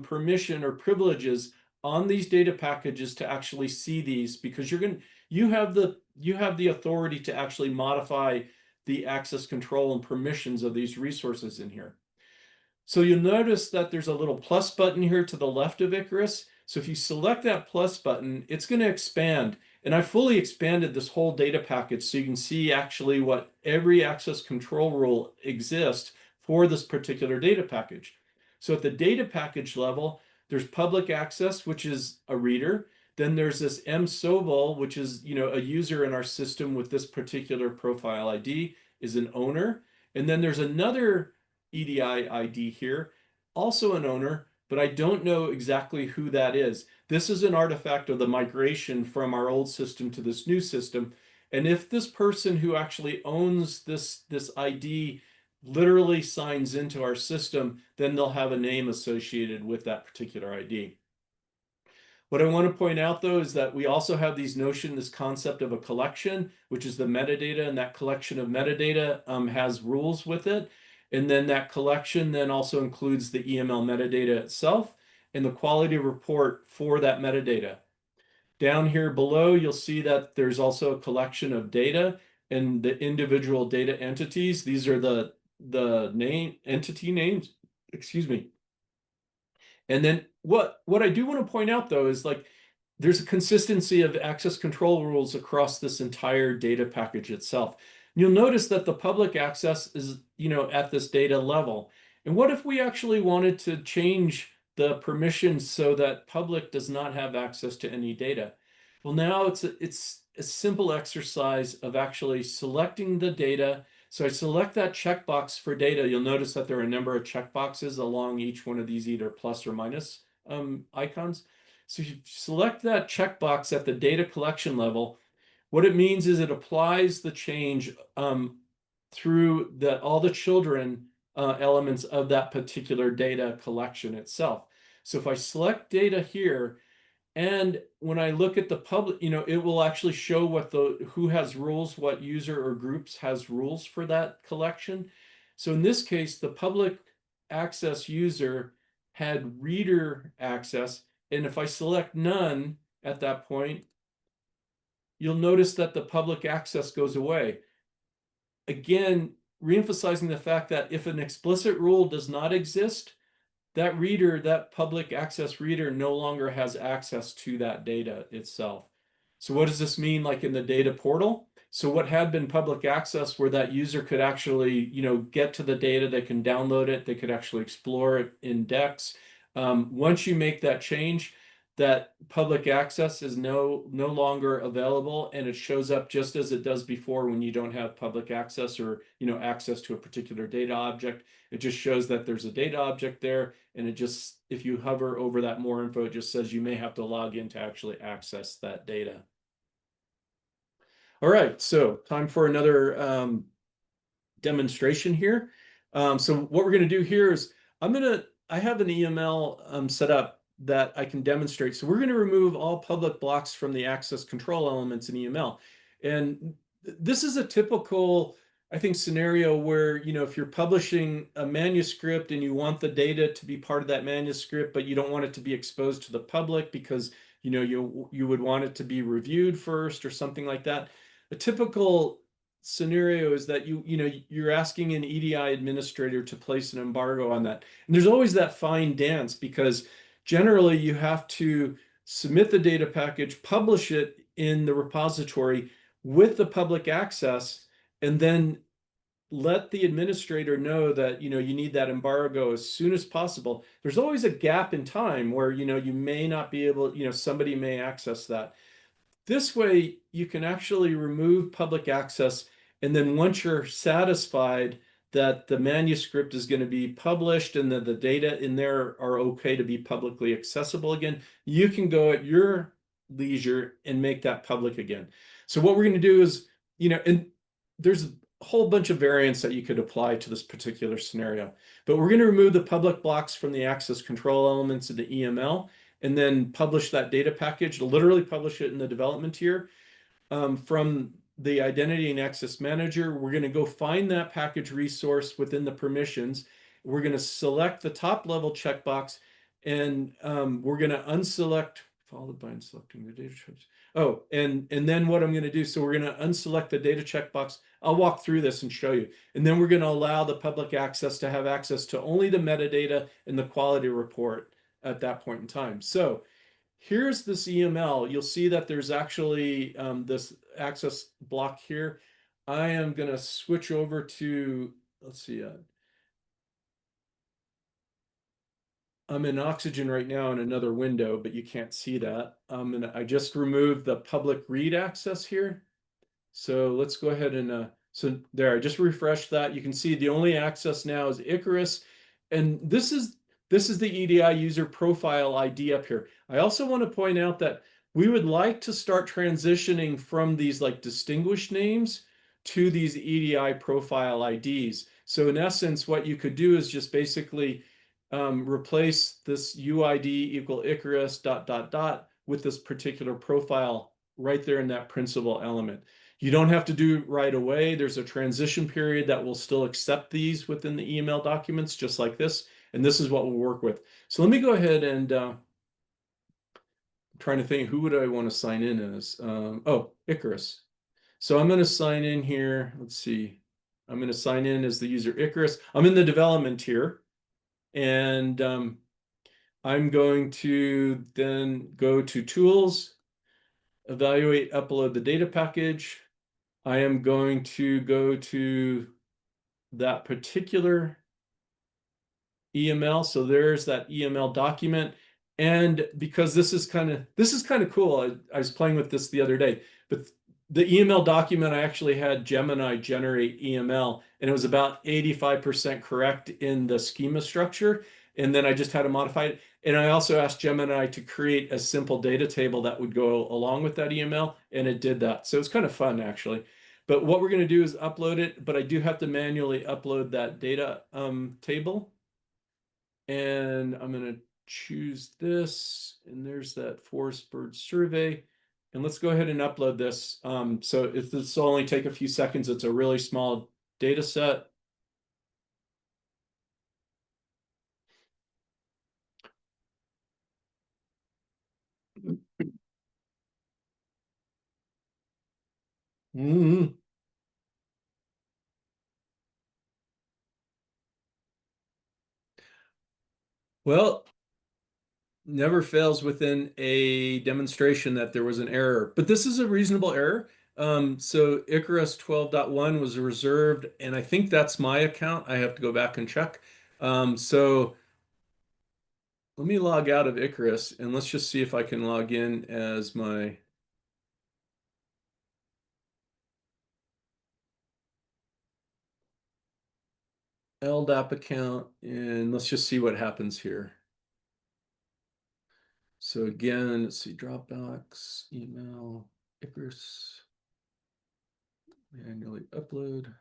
permission or privileges on these data packages to actually see these, because you have the authority to actually modify the access control and permissions of these resources in here. So you'll notice that there's a little plus button here to the left of Icarus. So if you select that plus button, it's going to expand. And I fully expanded this whole data package so you can see actually what every access control rule exists for this particular data package. So at the data package level, there's public access, which is a reader. Then there's this msobal, which is a user in our system with this particular profile ID, is an owner. And then there's another EDI ID here, also an owner, but I don't know exactly who that is. This is an artifact of the migration from our old system to this new system. And if this person who actually owns this ID literally signs into our system, then they'll have a name associated with that particular ID. What I want to point out, though, is that we also have this concept of a collection, which is the metadata, and that collection of metadata has rules with it. And then that collection then also includes the EML metadata itself and the quality report for that metadata. Down here below, you'll see that there's also a collection of data and the individual data entities. These are the entity names, excuse me. And then what I do want to point out, though, is like there's a consistency of access control rules across this entire data package itself. You'll notice that the public access is, at this data level. And what if we actually wanted to change the permissions so that public does not have access to any data? Well, now it's a simple exercise of actually selecting the data. So I select that checkbox for data. You'll notice that there are a number of checkboxes along each one of these either plus or minus icons. So you select that checkbox at the data collection level. What it means is it applies the change through all the children elements of that particular data collection itself. So if I select data here, and when I look at the public, it will actually show who has rules, what user or groups has rules for that collection. So in this case, the public access user had reader access. And if I select none at that point, you'll notice that the public access goes away. Again, reemphasizing the fact that if an explicit rule does not exist, that public access reader no longer has access to that data itself. So what does this mean like in the data portal? So what had been public access where that user could actually, get to the data, they can download it, they could actually explore it in Dex. Once you make that change, that public access is no longer available, and it shows up just as it does before when you don't have public access or access to a particular data object. It just shows that there's a data object there, and it just, if you hover over that more info, it just says you may have to log in to actually access that data. All right, so time for another demonstration here. So what we're going to do here is I have an EML set up that I can demonstrate. So we're going to remove all public blocks from the access control elements in EML. And this is a typical, I think, scenario where, if you're publishing a manuscript and you want the data to be part of that manuscript, but you don't want it to be exposed to the public because, you would want it to be reviewed first or something like that. A typical scenario is that you're asking an EDI administrator to place an embargo on that. And there's always that fine dance because generally you have to submit the data package, publish it in the repository with the public access, and then let the administrator know that you need that embargo as soon as possible. There's always a gap in time where you may not be able, somebody may access that. This way, you can actually remove public access, and then once you're satisfied that the manuscript is going to be published and that the data in there are okay to be publicly accessible again, you can go at your leisure and make that public again. So what we're going to do is, and there's a whole bunch of variants that you could apply to this particular scenario, but we're going to remove the public blocks from the access control elements of the EML and then publish that data package, literally publish it in the development tier. From the identity and access manager, we're going to go find that package resource within the permissions. We're going to select the top level checkbox, and we're going to unselect, followed by unselecting the data types. Oh, and then what I'm going to do, so we're going to unselect the data checkbox. I'll walk through this and show you. And then we're going to allow the public access to have access to only the metadata and the quality report at that point in time. So here's this EML. You'll see that there's actually this access block here. I am going to switch over to, let's see, I'm in Oxygen right now in another window, but you can't see that. I just removed the public read access here. So let's go ahead and, so there, I just refreshed that. You can see the only access now is Icarus. And this is the EDI user profile ID up here. I also want to point out that we would like to start transitioning from these like distinguished names to these EDI profile IDs. So in essence, what you could do is just basically replace this UID equal Icarus ... with this particular profile right there in that principal element. You don't have to do it right away. There's a transition period that will still accept these within the email documents, just like this. And this is what we'll work with. So let me go ahead and I'm trying to think, who would I want to sign in as? Oh, Icarus. So I'm going to sign in here. Let's see. I'm going to sign in as the user Icarus. I'm in the development here. And I'm going to then go to Tools, Evaluate, Upload the Data Package. I am going to go to that particular EML. So there's that EML document. And because this is kind of cool. I was playing with this the other day, but the EML document, I actually had Gemini generate EML, and it was about 85% correct in the schema structure. And then I just had to modify it. And I also asked Gemini to create a simple data table that would go along with that EML, and it did that. So it's kind of fun, actually. But what we're going to do is upload it, but I do have to manually upload that data table. And I'm going to choose this, and there's that forest bird survey. And let's go ahead and upload this. So if this will only take a few seconds, it's a really small data set. Mm-hmm. Well, never fails within a demonstration that there was an error, but this is a reasonable error. So Icarus 12.1 was reserved, and I think that's my account. I have to go back and check. So let me log out of Icarus, and let's just see if I can log in as my LDAP account, and let's just see what happens here. So again, let's see, Dropbox, email, Icarus, manually upload.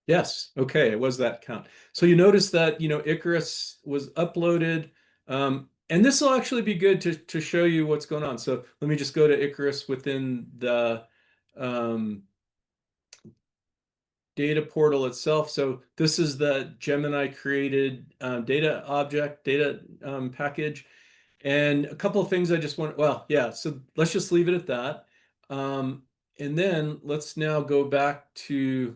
Yes, okay, it was that count. So you notice that, Icarus was uploaded, and this will actually be good to show you what's going on. So let me just go to Icarus within the data portal itself. So this is the Gemini created data object, data package. And a couple of things I just want, well, yeah, so let's just leave it at that. And then let's now go back to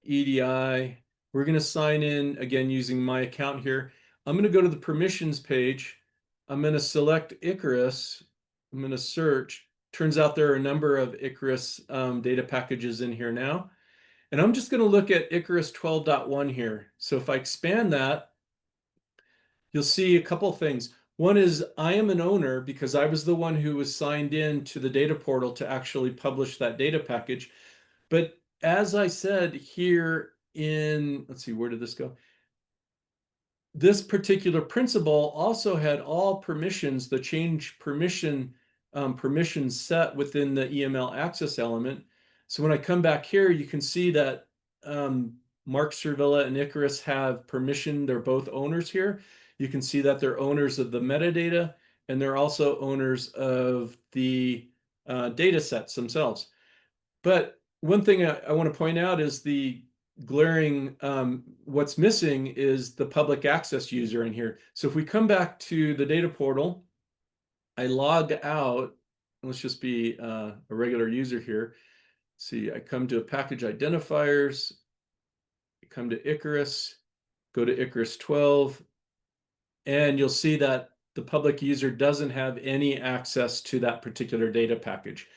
EDI. We're going to sign in again using my account here. I'm going to go to the permissions page. I'm going to select Icarus. I'm going to search. Turns out there are a number of Icarus data packages in here now. And I'm just going to look at Icarus 12.1 here. So if I expand that, you'll see a couple of things. One is I am an owner because I was the one who was signed in to the data portal to actually publish that data package. But as I said here in, let's see, where did this go? This particular principal also had all permissions, the change permissions set within the EML access element. So when I come back here, you can see that Mark Servilla and Icarus have permission. They're both owners here. You can see that they're owners of the metadata, and they're also owners of the data sets themselves. But one thing I want to point out is the glaring, what's missing is the public access user in here. So if we come back to the data portal, I log out, let's just be a regular user here. See, I come to package identifiers, I come to Icarus, go to Icarus 12, and you'll see that the public user doesn't have any access to that particular data package.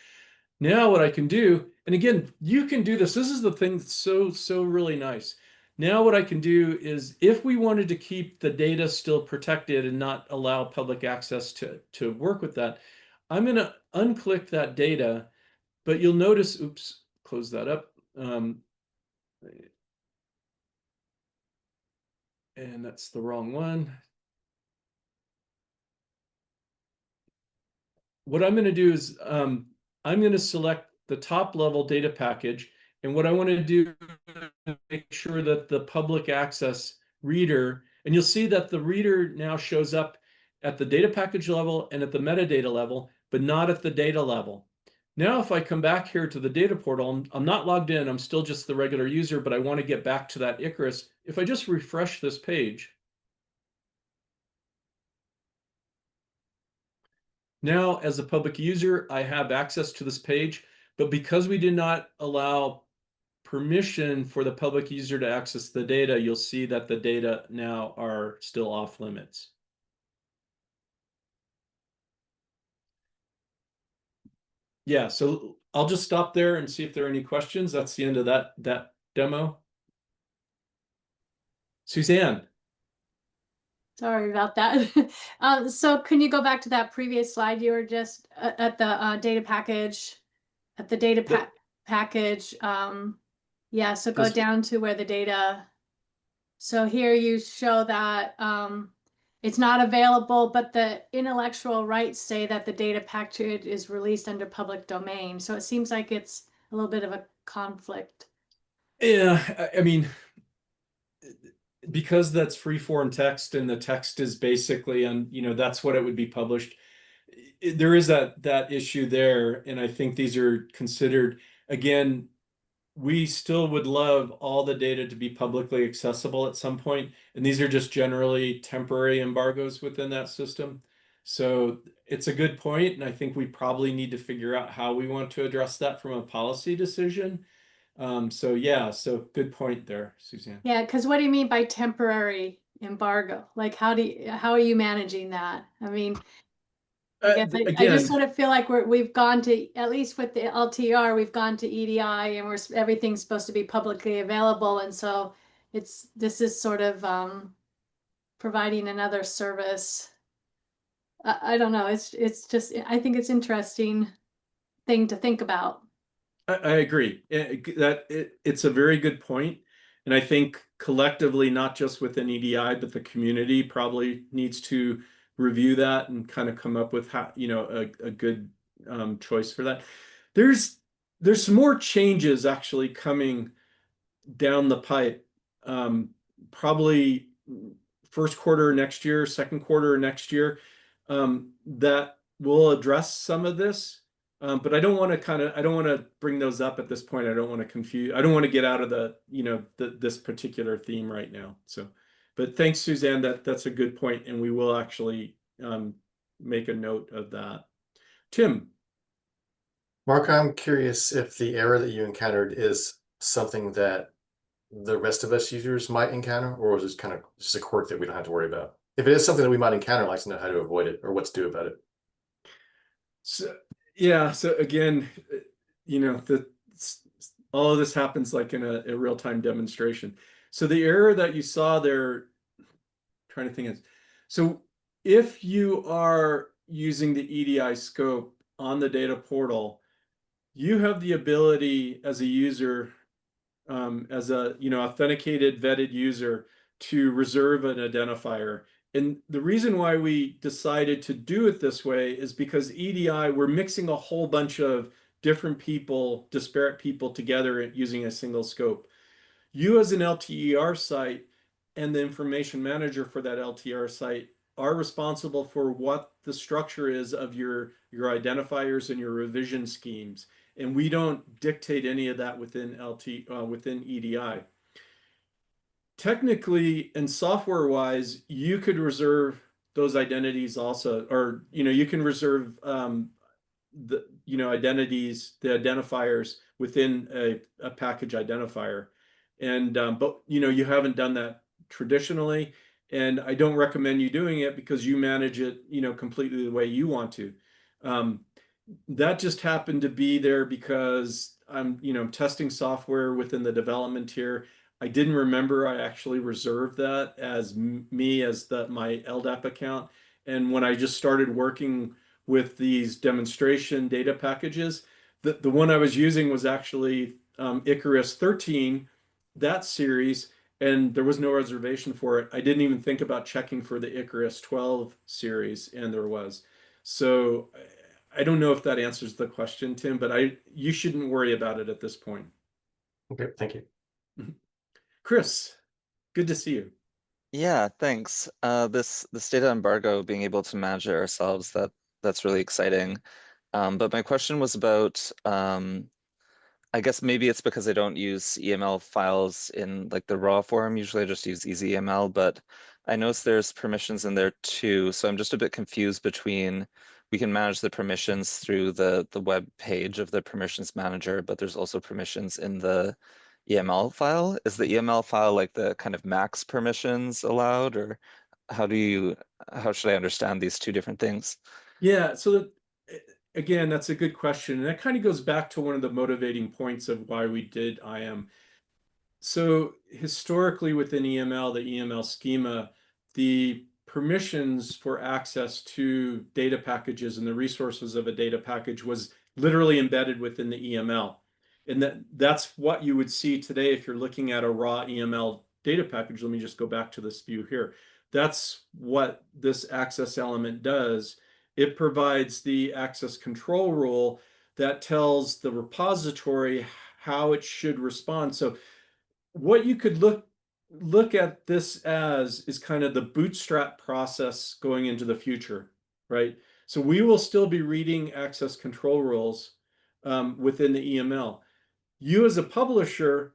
Now what I can do, and again, you can do this. This is the thing that's so really nice. Now what I can do is if we wanted to keep the data still protected and not allow public access to work with that, I'm going to unclick that data, but you'll notice, oops, close that up. And that's the wrong one. What I'm going to do is I'm going to select the top level data package. And what I want to do is make sure that the public access reader, and you'll see that the reader now shows up at the data package level and at the metadata level, but not at the data level. Now, if I come back here to the data portal, I'm not logged in. I'm still just the regular user, but I want to get back to that Icarus. If I just refresh this page, now, as a public user, I have access to this page, but because we did not allow permission for the public user to access the data, you'll see that the data now are still off limits. Yeah, so I'll just stop there and see if there are any questions. That's the end of that demo. Suzanne. Sorry about that. So can you go back to that previous slide? You were just at the data package, at the data package. Yeah, so go This, down to where the data. So here you show that it's not available, but the intellectual rights say that the data package is released under public domain. So it seems like it's a little bit of a conflict. yeah, I mean, because that's free form text and the text is basically, and that's what it would be published. There is that issue there, and I think these are considered, again, we still would love all the data to be publicly accessible at some point, and these are just generally temporary embargoes within that system. So it's a good point, and I think we probably need to figure out how we want to address that from a policy decision. So yeah, so good point there, Suzanne. Yeah, because what do you mean by temporary embargo? Like, how are you managing that? I mean, I guess I just Again, sort of feel like we've gone to, at least with the LTR, we've gone to EDI and everything's supposed to be publicly available. And so this is sort of providing another service. I don't know. It's just, I think it's interesting thing to think about. I agree. It's a very good point. And I think collectively, not just within EDI, but the community probably needs to review that and kind of come up with how, a good choice for that. There's some more changes actually coming down the pipe. Probably first quarter next year, second quarter next year, that will address some of this. But I don't want to I don't want to bring those up at this point. I don't want to confuse. I don't want to get out of this particular theme right now. So, but thanks, Suzanne. That's a good point, and we will actually make a note of that. Tim. Mark, I'm curious if the error that you encountered is something that the rest of us users might encounter, or is this kind of just a quirk that we don't have to worry about? If it is something that we might encounter, I'd like to know how to avoid it or what to do about it. So yeah, so again, all of this happens like in a real-time demonstration. So the error that you saw there, trying to think is, so if you are using the EDI scope on the data portal, you have the ability as a user, as a authenticated vetted user, to reserve an identifier. And the reason why we decided to do it this way is because EDI, we're mixing a whole bunch of different people, disparate people together using a single scope. You as an LTER site and the information manager for that LTER site are responsible for what the structure is of your identifiers and your revision schemes. And we don't dictate any of that within within EDI. Technically and software wise, you could reserve those identities also, or you can reserve the identities, the identifiers within a package identifier. And but you haven't done that traditionally, and I don't recommend you doing it because you manage it completely the way you want to. um, that just happened to be there because I'm testing software within the development here. I didn't remember I actually reserved that as me as my LDAP account. And when I just started working with these demonstration data packages, the one I was using was actually Icarus 13, that series, and there was no reservation for it. I didn't even think about checking for the Icarus 12 series, and there was. So I don't know if that answers the question, Tim, but you shouldn't worry about it at this point. Okay, thank you. Chris, good to see you. Yeah, thanks. This data embargo, being able to manage it ourselves, that's really exciting. But my question was about I guess maybe it's because I don't use EML files in like the raw form. Usually I just use EasyEML, but I notice there's permissions in there too. So I'm just a bit confused between we can manage the permissions through the web page of the permissions manager, but there's also permissions in the EML file. Is the EML file like the kind of max permissions allowed, or how do you how should I understand these two different things? Yeah, so again, that's a good question. And that kind of goes back to one of the motivating points of why we did IAM. So historically within EML, the EML schema, the permissions for access to data packages and the resources of a data package was literally embedded within the EML. And that's what you would see today if you're looking at a raw EML data package. Let me just go back to this view here. That's what this access element does. It provides the access control rule that tells the repository how it should respond. So what you could look at this as is kind of the bootstrap process going into the future, right? So we will still be reading access control rules within the EML. You as a publisher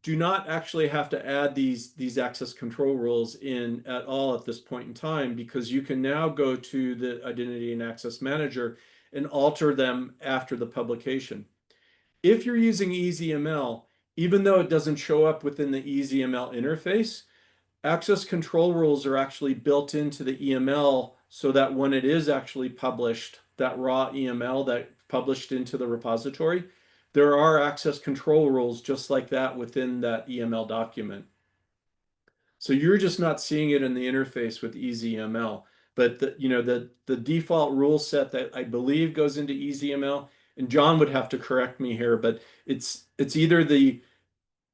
do not actually have to add these access control rules in at all at this point in time, because you can now go to the identity and access manager and alter them after the publication. If you're using EasyML, even though it doesn't show up within the EasyML interface, access control rules are actually built into the EML so that when it is actually published, that raw EML that published into the repository, there are access control rules just like that within that EML document. So you're just not seeing it in the interface with EasyML, but the default rule set that I believe goes into EasyML, and John would have to correct me here, but it's either the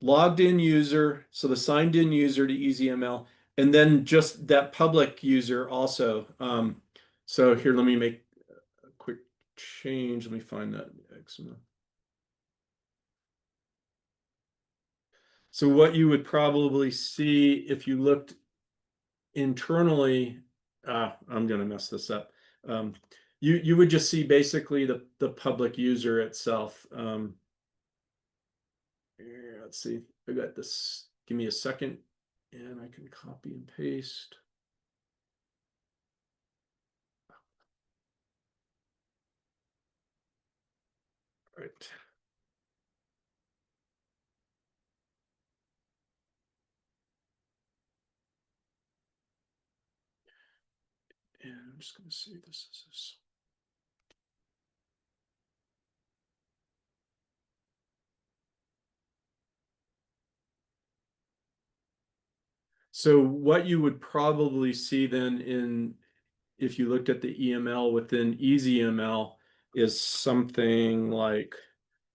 logged in user, so the signed in user to EasyML, and then just that public user also. So here, let me make a quick change. Let me find that XML. So what you would probably see if you looked internally, I'm going to mess this up. You would just see basically the public user itself. Here, let's see. I got this. Give me a second, and I can copy and paste. All right. And I'm just going to say this is this. So what you would probably see then in, if you looked at the EML within EasyML, is something like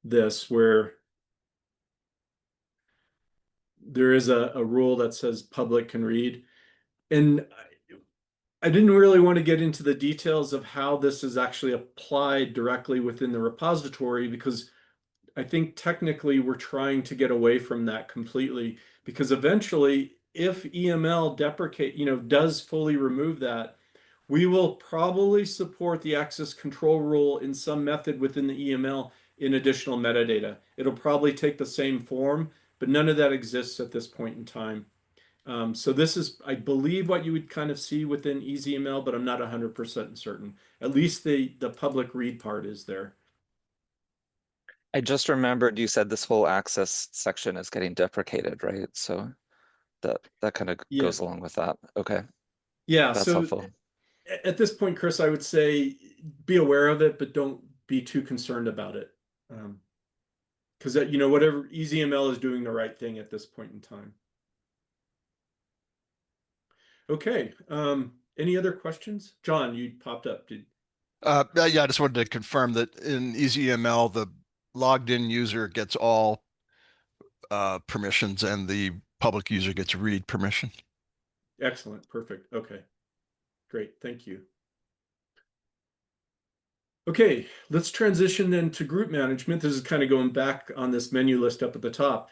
this, where there is a rule that says public can read. And I didn't really want to get into the details of how this is actually applied directly within the repository, because I think technically we're trying to get away from that completely, because eventually if EML does fully remove that, we will probably support the access control rule in some method within the EML in additional metadata. It'll probably take the same form, but none of that exists at this point in time. So this is, I believe, what you would kind of see within EasyML, but I'm not 100% certain. At least the public read part is there. I just remembered you said this whole access section is getting deprecated, right? So that kind of Yeah. goes along with that. Okay, Yeah. that's So helpful. at this point, Chris, I would say be aware of it, but don't be too concerned about it. Because whatever EasyML is doing the right thing at this point in time. Okay. Any other questions? John, you popped up. Yeah, I just wanted to confirm that in EasyML, the logged in user gets all permissions and the public user gets read permission. Excellent. Perfect. Okay. Great. Thank you. Okay, let's transition then to group management. This is kind of going back on this menu list up at the top.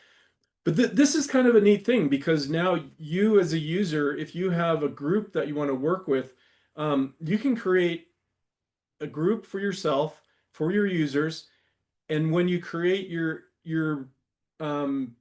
But this is kind of a neat thing, because now you as a user, if you have a group that you want to work with, you can create a group for yourself, for your users, and when you create your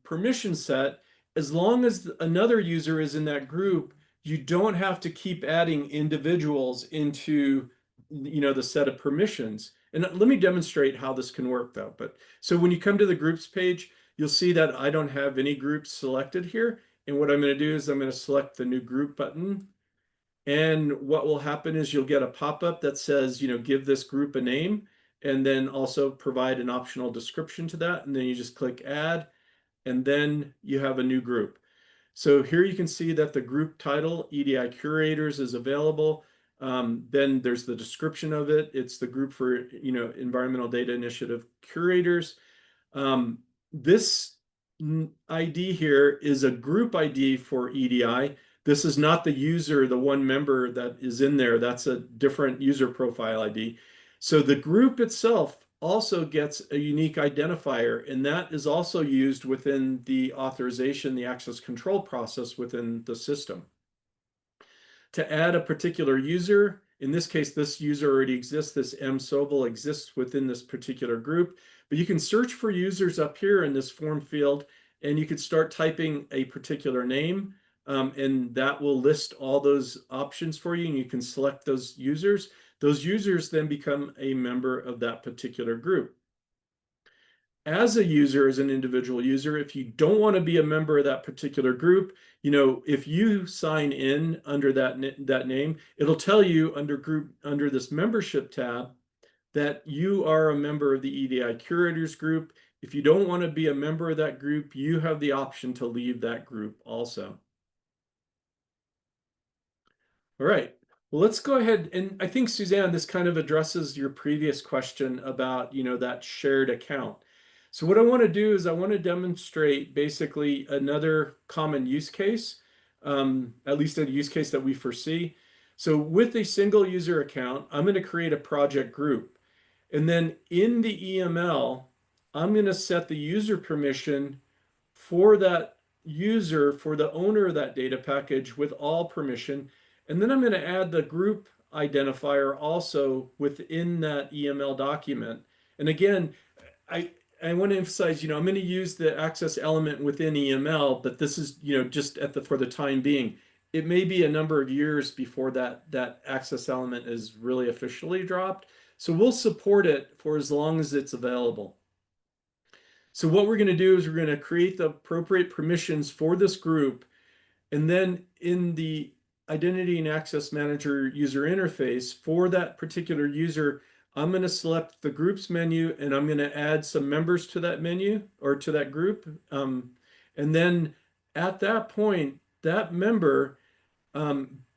permission set, as long as another user is in that group, you don't have to keep adding individuals into the set of permissions. And let me demonstrate how this can work though. But so when you come to the groups page, you'll see that I don't have any groups selected here. And what I'm going to do is I'm going to select the new group button. And what will happen is you'll get a pop-up that says, give this group a name, and then also provide an optional description to that. And then you just click add, and then you have a new group. So here you can see that the group title, EDI Curators, is available. Then there's the description of it. It's the group for, Environmental Data Initiative Curators. This ID here is a group ID for EDI. This is not the user, the one member that is in there. That's a different user profile ID. So the group itself also gets a unique identifier, and that is also used within the authorization, the access control process within the system. To add a particular user, in this case, this user already exists, this M Sobel exists within this particular group, but you can search for users up here in this form field, and you could start typing a particular name, and that will list all those options for you, and you can select those users. Those users then become a member of that particular group. As a user, as an individual user, if you don't want to be a member of that particular group, if you sign in under that name, it'll tell you under this membership tab that you are a member of the EDI Curators group. If you don't want to be a member of that group, you have the option to leave that group also. All right. Well, let's go ahead, and I think, Suzanne, this kind of addresses your previous question about, that shared account. So what I want to do is I want to demonstrate basically another common use case, at least a use case that we foresee. So with a single user account, I'm going to create a project group. And then in the EML, I'm going to set the user permission for that user, for the owner of that data package with all permission. And then I'm going to add the group identifier also within that EML document. And again, I I want to emphasize, I'm going to use the access element within EML, but this is, just for the time being. It may be a number of years before that access element is really officially dropped. So we'll support it for as long as it's available. So what we're going to do is we're going to create the appropriate permissions for this group. And then in the Identity and Access Manager user interface for that particular user, I'm going to select the groups menu and I'm going to add some members to that menu or to that group. And then at that point, that member,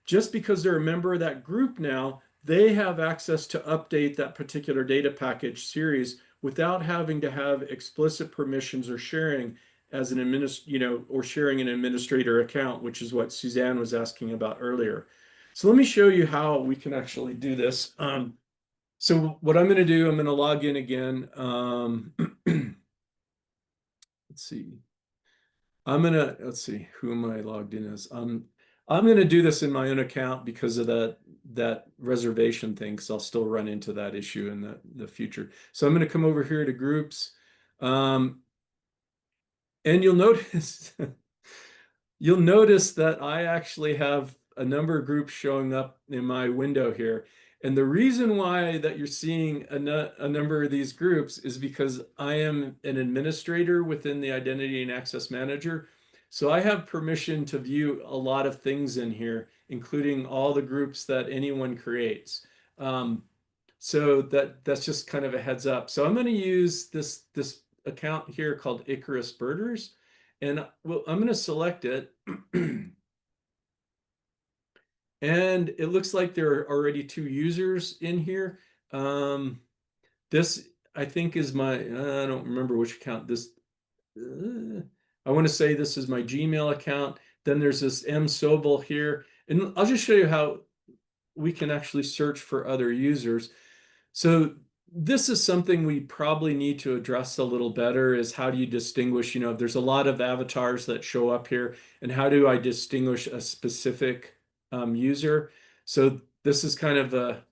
just because they're a member of that group now, they have access to update that particular data package series without having to have explicit permissions or sharing as an or sharing an administrator account, which is what Suzanne was asking about earlier. So let me show you how we can actually do this. So what I'm going to do, I'm going to log in again. Let's see. Let's see, who am I logged in as? I'm going to do this in my own account because of that reservation thing, because I'll still run into that issue in the future. So I'm going to come over here to groups. And you'll notice you'll notice that I actually have a number of groups showing up in my window here. And the reason why that you're seeing a number of these groups is because I am an administrator within the Identity and Access Manager. So I have permission to view a lot of things in here, including all the groups that anyone creates. So that's just kind of a heads up. So I'm going to use this account here called Icarus Birders. And well, I'm going to select it. And it looks like there are already 2 users in here. This, I think, is I don't remember which account this, I want to say this is my Gmail account. Then there's this M Sobel here. And I'll just show you how we can actually search for other users. So this is something we probably need to address a little better is how do you distinguish, there's a lot of avatars that show up here, and how do I distinguish a specific user? So this is kind of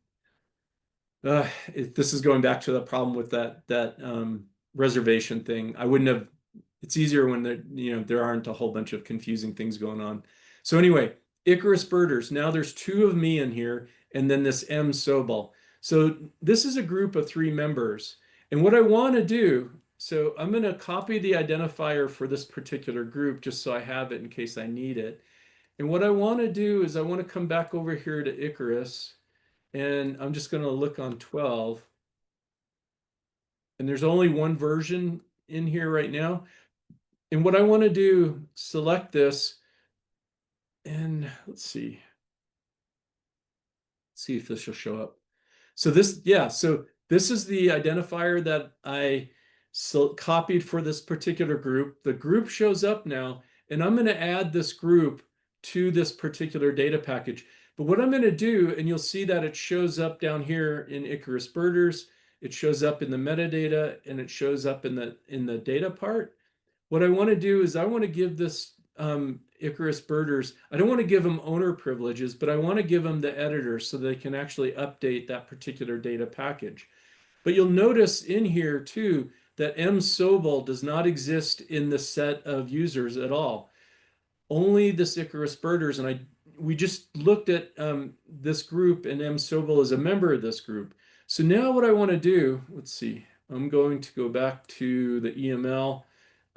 this is going back to the problem with that reservation thing. I wouldn't have. It's easier when there aren't a whole bunch of confusing things going on. So anyway, Icarus Birders. Now there's 2 of me in here, and then this M Sobel. So this is a group of 3 members. And what I want to do, so I'm going to copy the identifier for this particular group just so I have it in case I need it. And what I want to do is I want to come back over here to Icarus, and I'm just going to look on 12. And there's only one version in here right now. And what I want to do, select this, and let's see if this will show up. So this is the identifier that I copied for this particular group. The group shows up now, and I'm going to add this group to this particular data package. But what I'm going to do, and you'll see that it shows up down here in Icarus Birders, it shows up in the metadata, and it shows up in the data part. What I want to do is I want to give this Icarus Birders, I don't want to give them owner privileges, but I want to give them the editor so they can actually update that particular data package. But you'll notice in here too that M Sobel does not exist in the set of users at all. Only this Icarus Birders, and we just looked at this group, and M Sobel is a member of this group. So now what I want to do, let's see, I'm going to go back to the EML.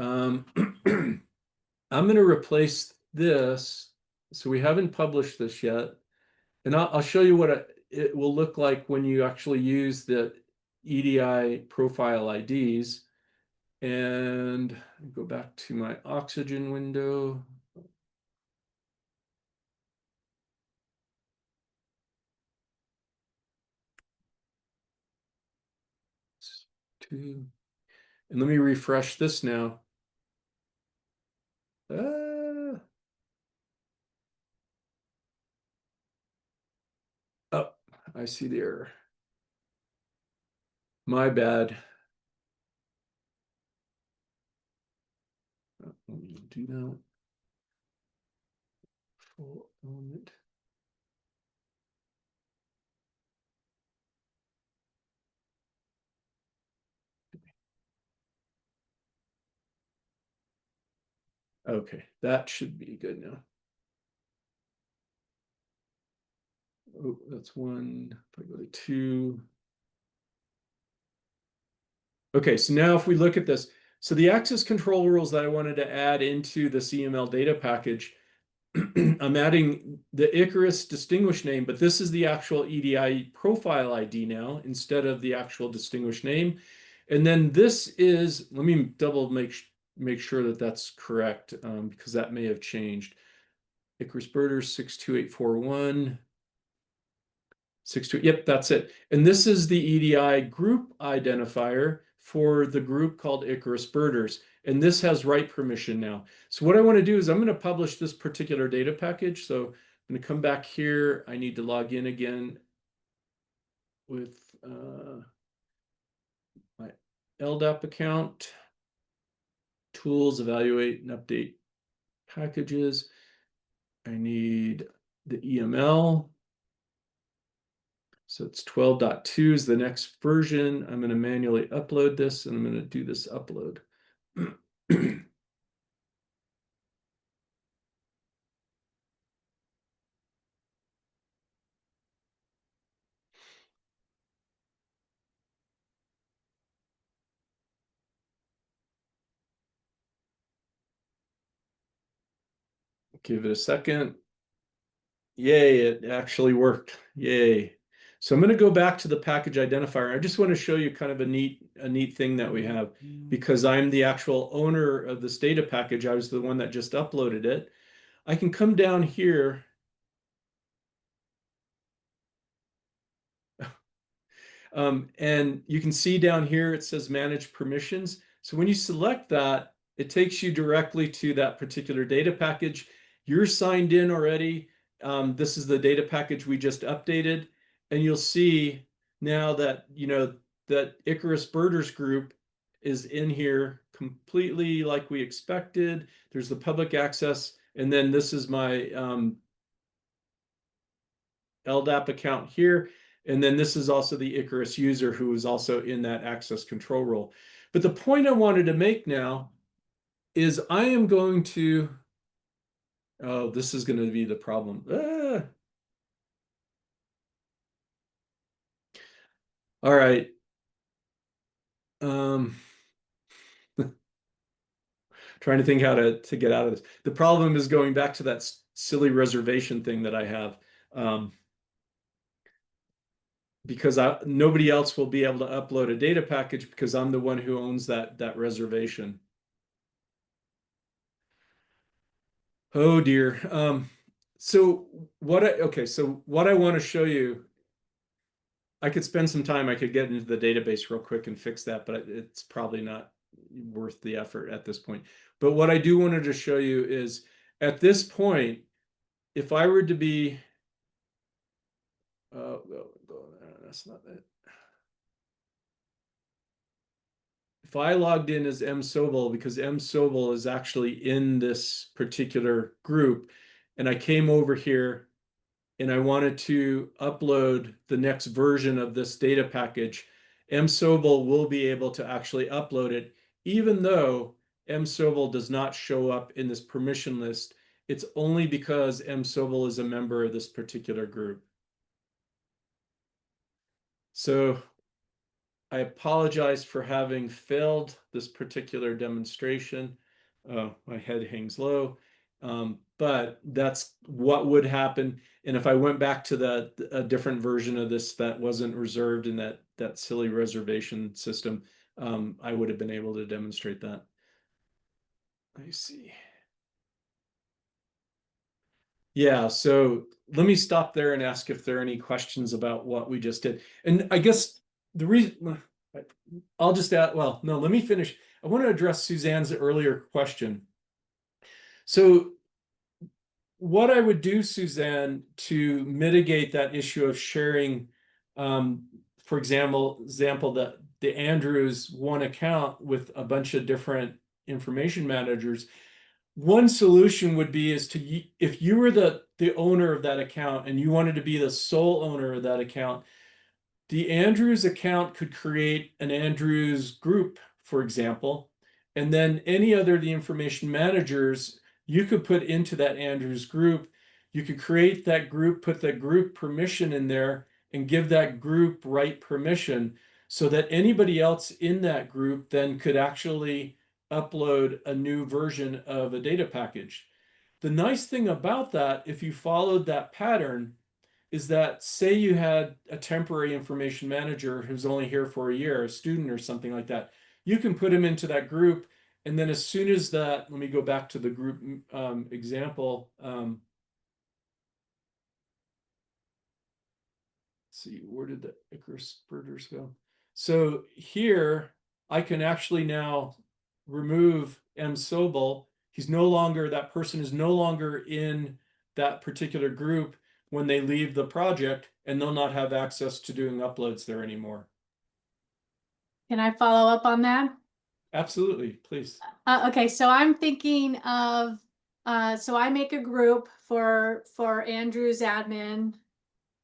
I'm going to replace this. So we haven't published this yet. And I'll show you what it will look like when you actually use the EDI profile IDs. And go back to my Oxygen window. And let me refresh this now. Oh, I see the error. My bad. Let me do that. Full element. Okay, that should be good now. Oh, that's one. If I go to 2. Okay, so now if we look at this, so the access control rules that I wanted to add into the CML data package, I'm adding the Icarus distinguished name, but this is the actual EDI profile ID now instead of the actual distinguished name. And then this is, let me double make sure that that's correct, because that may have changed. Icarus Birders 62841. 62, yep, that's it. And this is the EDI group identifier for the group called Icarus Birders. And this has write permission now. So what I want to do is I'm going to publish this particular data package. So I'm going to come back here. I need to log in again with my LDAP account. Tools, evaluate and update packages. I need the EML. So it's 12.2 is the next version. I'm going to manually upload this, and I'm going to do this upload. Give it a second. Yay, it actually worked. Yay. So I'm going to go back to the package identifier. I just want to show you kind of a neat thing that we have, because I'm the actual owner of this data package. I was the one that just uploaded it. I can come down here. And you can see down here it says manage permissions. So when you select that, it takes you directly to that particular data package. You're signed in already. This is the data package we just updated. And you'll see now that, that Icarus Birders group is in here completely like we expected. There's the public access. And then this is my LDAP account here. And then this is also the Icarus user who is also in that access control role. But the point I wanted to make now is I am going to, oh, this is going to be the problem. All right. Trying to think how to get out of this. The problem is going back to that silly reservation thing that I have. Because nobody else will be able to upload a data package because I'm the one who owns that reservation. Oh dear. So what I want to show you, I could spend some time, I could get into the database real quick and fix that, but it's probably not worth the effort at this point. But what I do want to show you is at this point, if I were to be, that's not it. If I logged in as M. Sobel, because M. Sobel is actually in this particular group, and I came over here and I wanted to upload the next version of this data package, M. Sobel will be able to actually upload it, even though M. Sobel does not show up in this permission list. It's only because M. Sobel is a member of this particular group. So I apologize for having failed this particular demonstration. My head hangs low, but that's what would happen. And if I went back to a different version of this that wasn't reserved in that silly reservation system, I would have been able to demonstrate that. Let me see. Yeah, so let me stop there and ask if there are any questions about what we just did. And I guess the reason I'll just add, well, no, let me finish. I want to address Suzanne's earlier question. So what I would do, Suzanne, to mitigate that issue of sharing, for example, the Andrews one account with a bunch of different information managers, one solution would be if you were the owner of that account and you wanted to be the sole owner of that account, the Andrews account could create an Andrews group, for example, and then any other of the information managers you could put into that Andrews group. You could create that group, put that group permission in there, and give that group right permission so that anybody else in that group then could actually upload a new version of a data package. The nice thing about that, if you followed that pattern, is that say you had a temporary information manager who's only here for a year, a student or something like that, you can put him into that group. And then as soon as that, let me go back to the group example. Let's see, where did the Icarus birders go? So here I can actually now remove M. Sobel. He's no longer, that person is no longer in that particular group when they leave the project, and they'll not have access to doing uploads there anymore. Can I follow up on that? Absolutely, please. Okay, so I'm thinking of, so I make a group for Andrew's admin.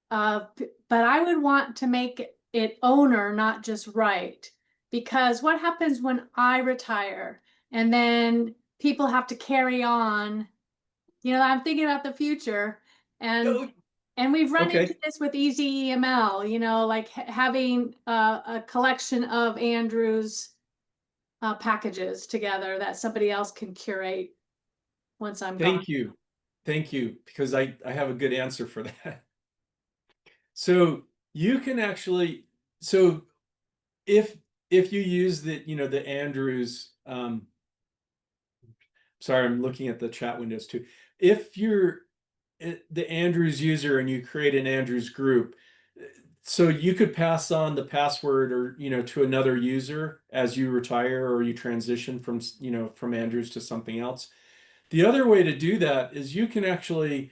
But I would want to make it owner, not just right. Because what happens when I retire and then people have to carry on? You know, I'm thinking about the future, and we've run Okay. into this with Easy EML, you know, like having a collection of Andrew's packages together that somebody else can curate once I'm gone. Thank you. Thank you, because I have a good answer for that. So you can actually, so if you use the, you know, the Andrews, sorry, I'm looking at the chat windows too. If you're the Andrews user and you create an Andrews group, so you could pass on the password or, you know, to another user as you retire or you transition from, you know, from Andrews to something else. The other way to do that is you can actually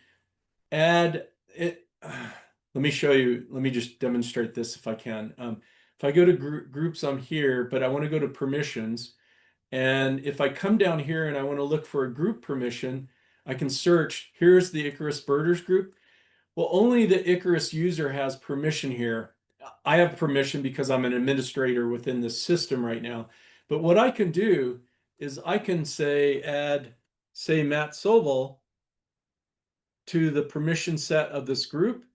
add it. Let me show you. Let me just demonstrate this if I can. If I go to groups, I'm here, but I want to go to permissions. And if I come down here and I want to look for a group permission, I can search. Here's the Icarus birders group. Well, only the Icarus user has permission here. I have permission because I'm an administrator within this system right now. But what I can do is I can say add, say, Matt Sobel to the permission set of this group,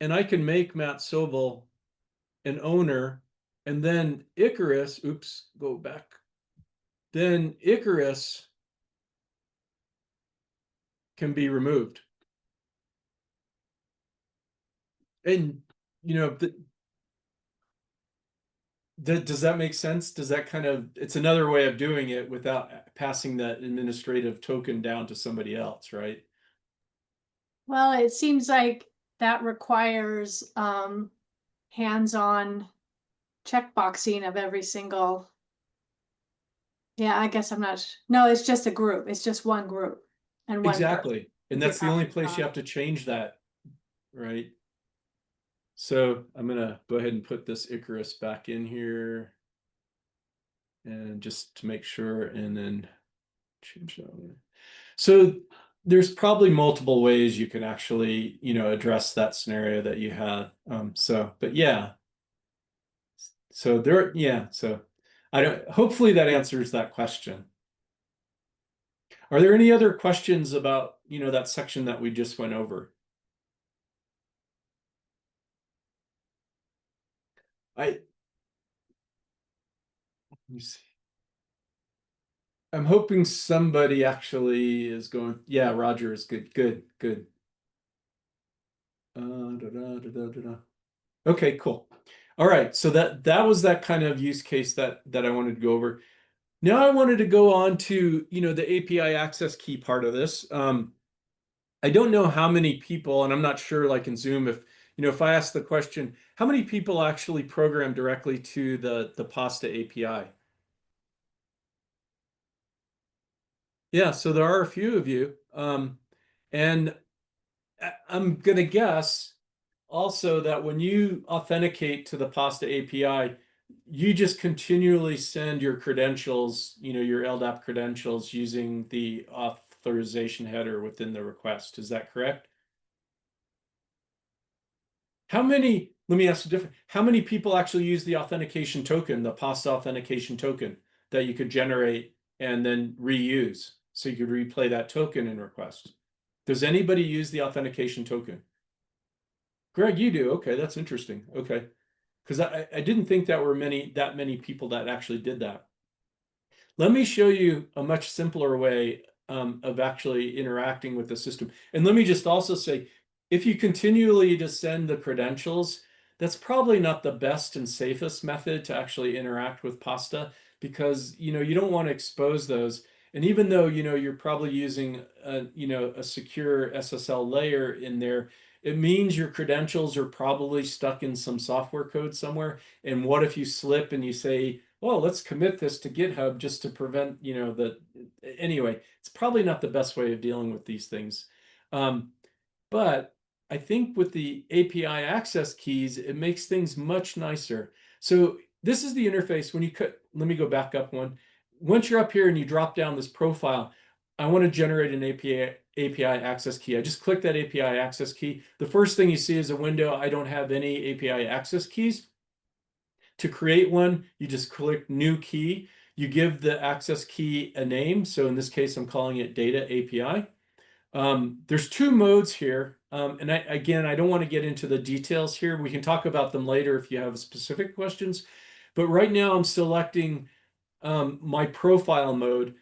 and I can make Matt Sobel an owner, and then Icarus, oops, go back. Then Icarus can be removed. And, you know, does that make sense? Does that kind of, it's another way of doing it without passing that administrative token down to somebody else, right? Well, it seems like that requires hands-on checkboxing of every single. Yeah, I guess I'm not. No, it's just a group. It's just one group and one person. Exactly. And that's the only place you have to change that, right? So I'm gonna go ahead and put this Icarus back in here, and just to make sure, and then change that one. So there's probably multiple ways you can actually, you know, address that scenario that you had. So, but yeah. So there, yeah. So I don't, hopefully that answers that question. Are there any other questions about, you know, that section that we just went over? Let me see. I'm hoping somebody actually is going, yeah, Roger is good, good. Okay, cool. All right, so that was that kind of use case that I wanted to go over. Now I wanted to go on to, you know, the API access key part of this. I don't know how many people, and I'm not sure, like in Zoom, if, you know, if I ask the question, how many people actually program directly to the Pasta API? Yeah, so there are a few of you. And I'm gonna guess also that when you authenticate to the Pasta API, you just continually send your credentials, you know, your LDAP credentials using the authorization header within the request. Is that correct? How many, let me ask you different, how many people actually use the authentication token, the Pasta authentication token that you could generate and then reuse? so you could replay that token and request. Does anybody use the authentication token? Greg, you do. Okay, that's interesting. Okay. Because I didn't think that were that many people that actually did that. Let me show you a much simpler way of actually interacting with the system. And let me just also say, if you continually just send the credentials, that's probably not the best and safest method to actually interact with Pasta, because you don't want to expose those. And even though you're probably using a secure SSL layer in there, it means your credentials are probably stuck in some software code somewhere. And what if you slip and you say, well, let's commit this to GitHub just to prevent, anyway, it's probably not the best way of dealing with these things. But I think with the API access keys, it makes things much nicer. So this is the interface. When you let me go back up one. Once you're up here and you drop down this profile, I want to generate an API access key. I just click that API access key. The first thing you see is a window. I don't have any API access keys. To create one, you just click new key. You give the access key a name. So in this case, I'm calling it data API. There's two modes here. And again, I don't want to get into the details here. We can talk about them later if you have specific questions. But right now I'm selecting my profile mode.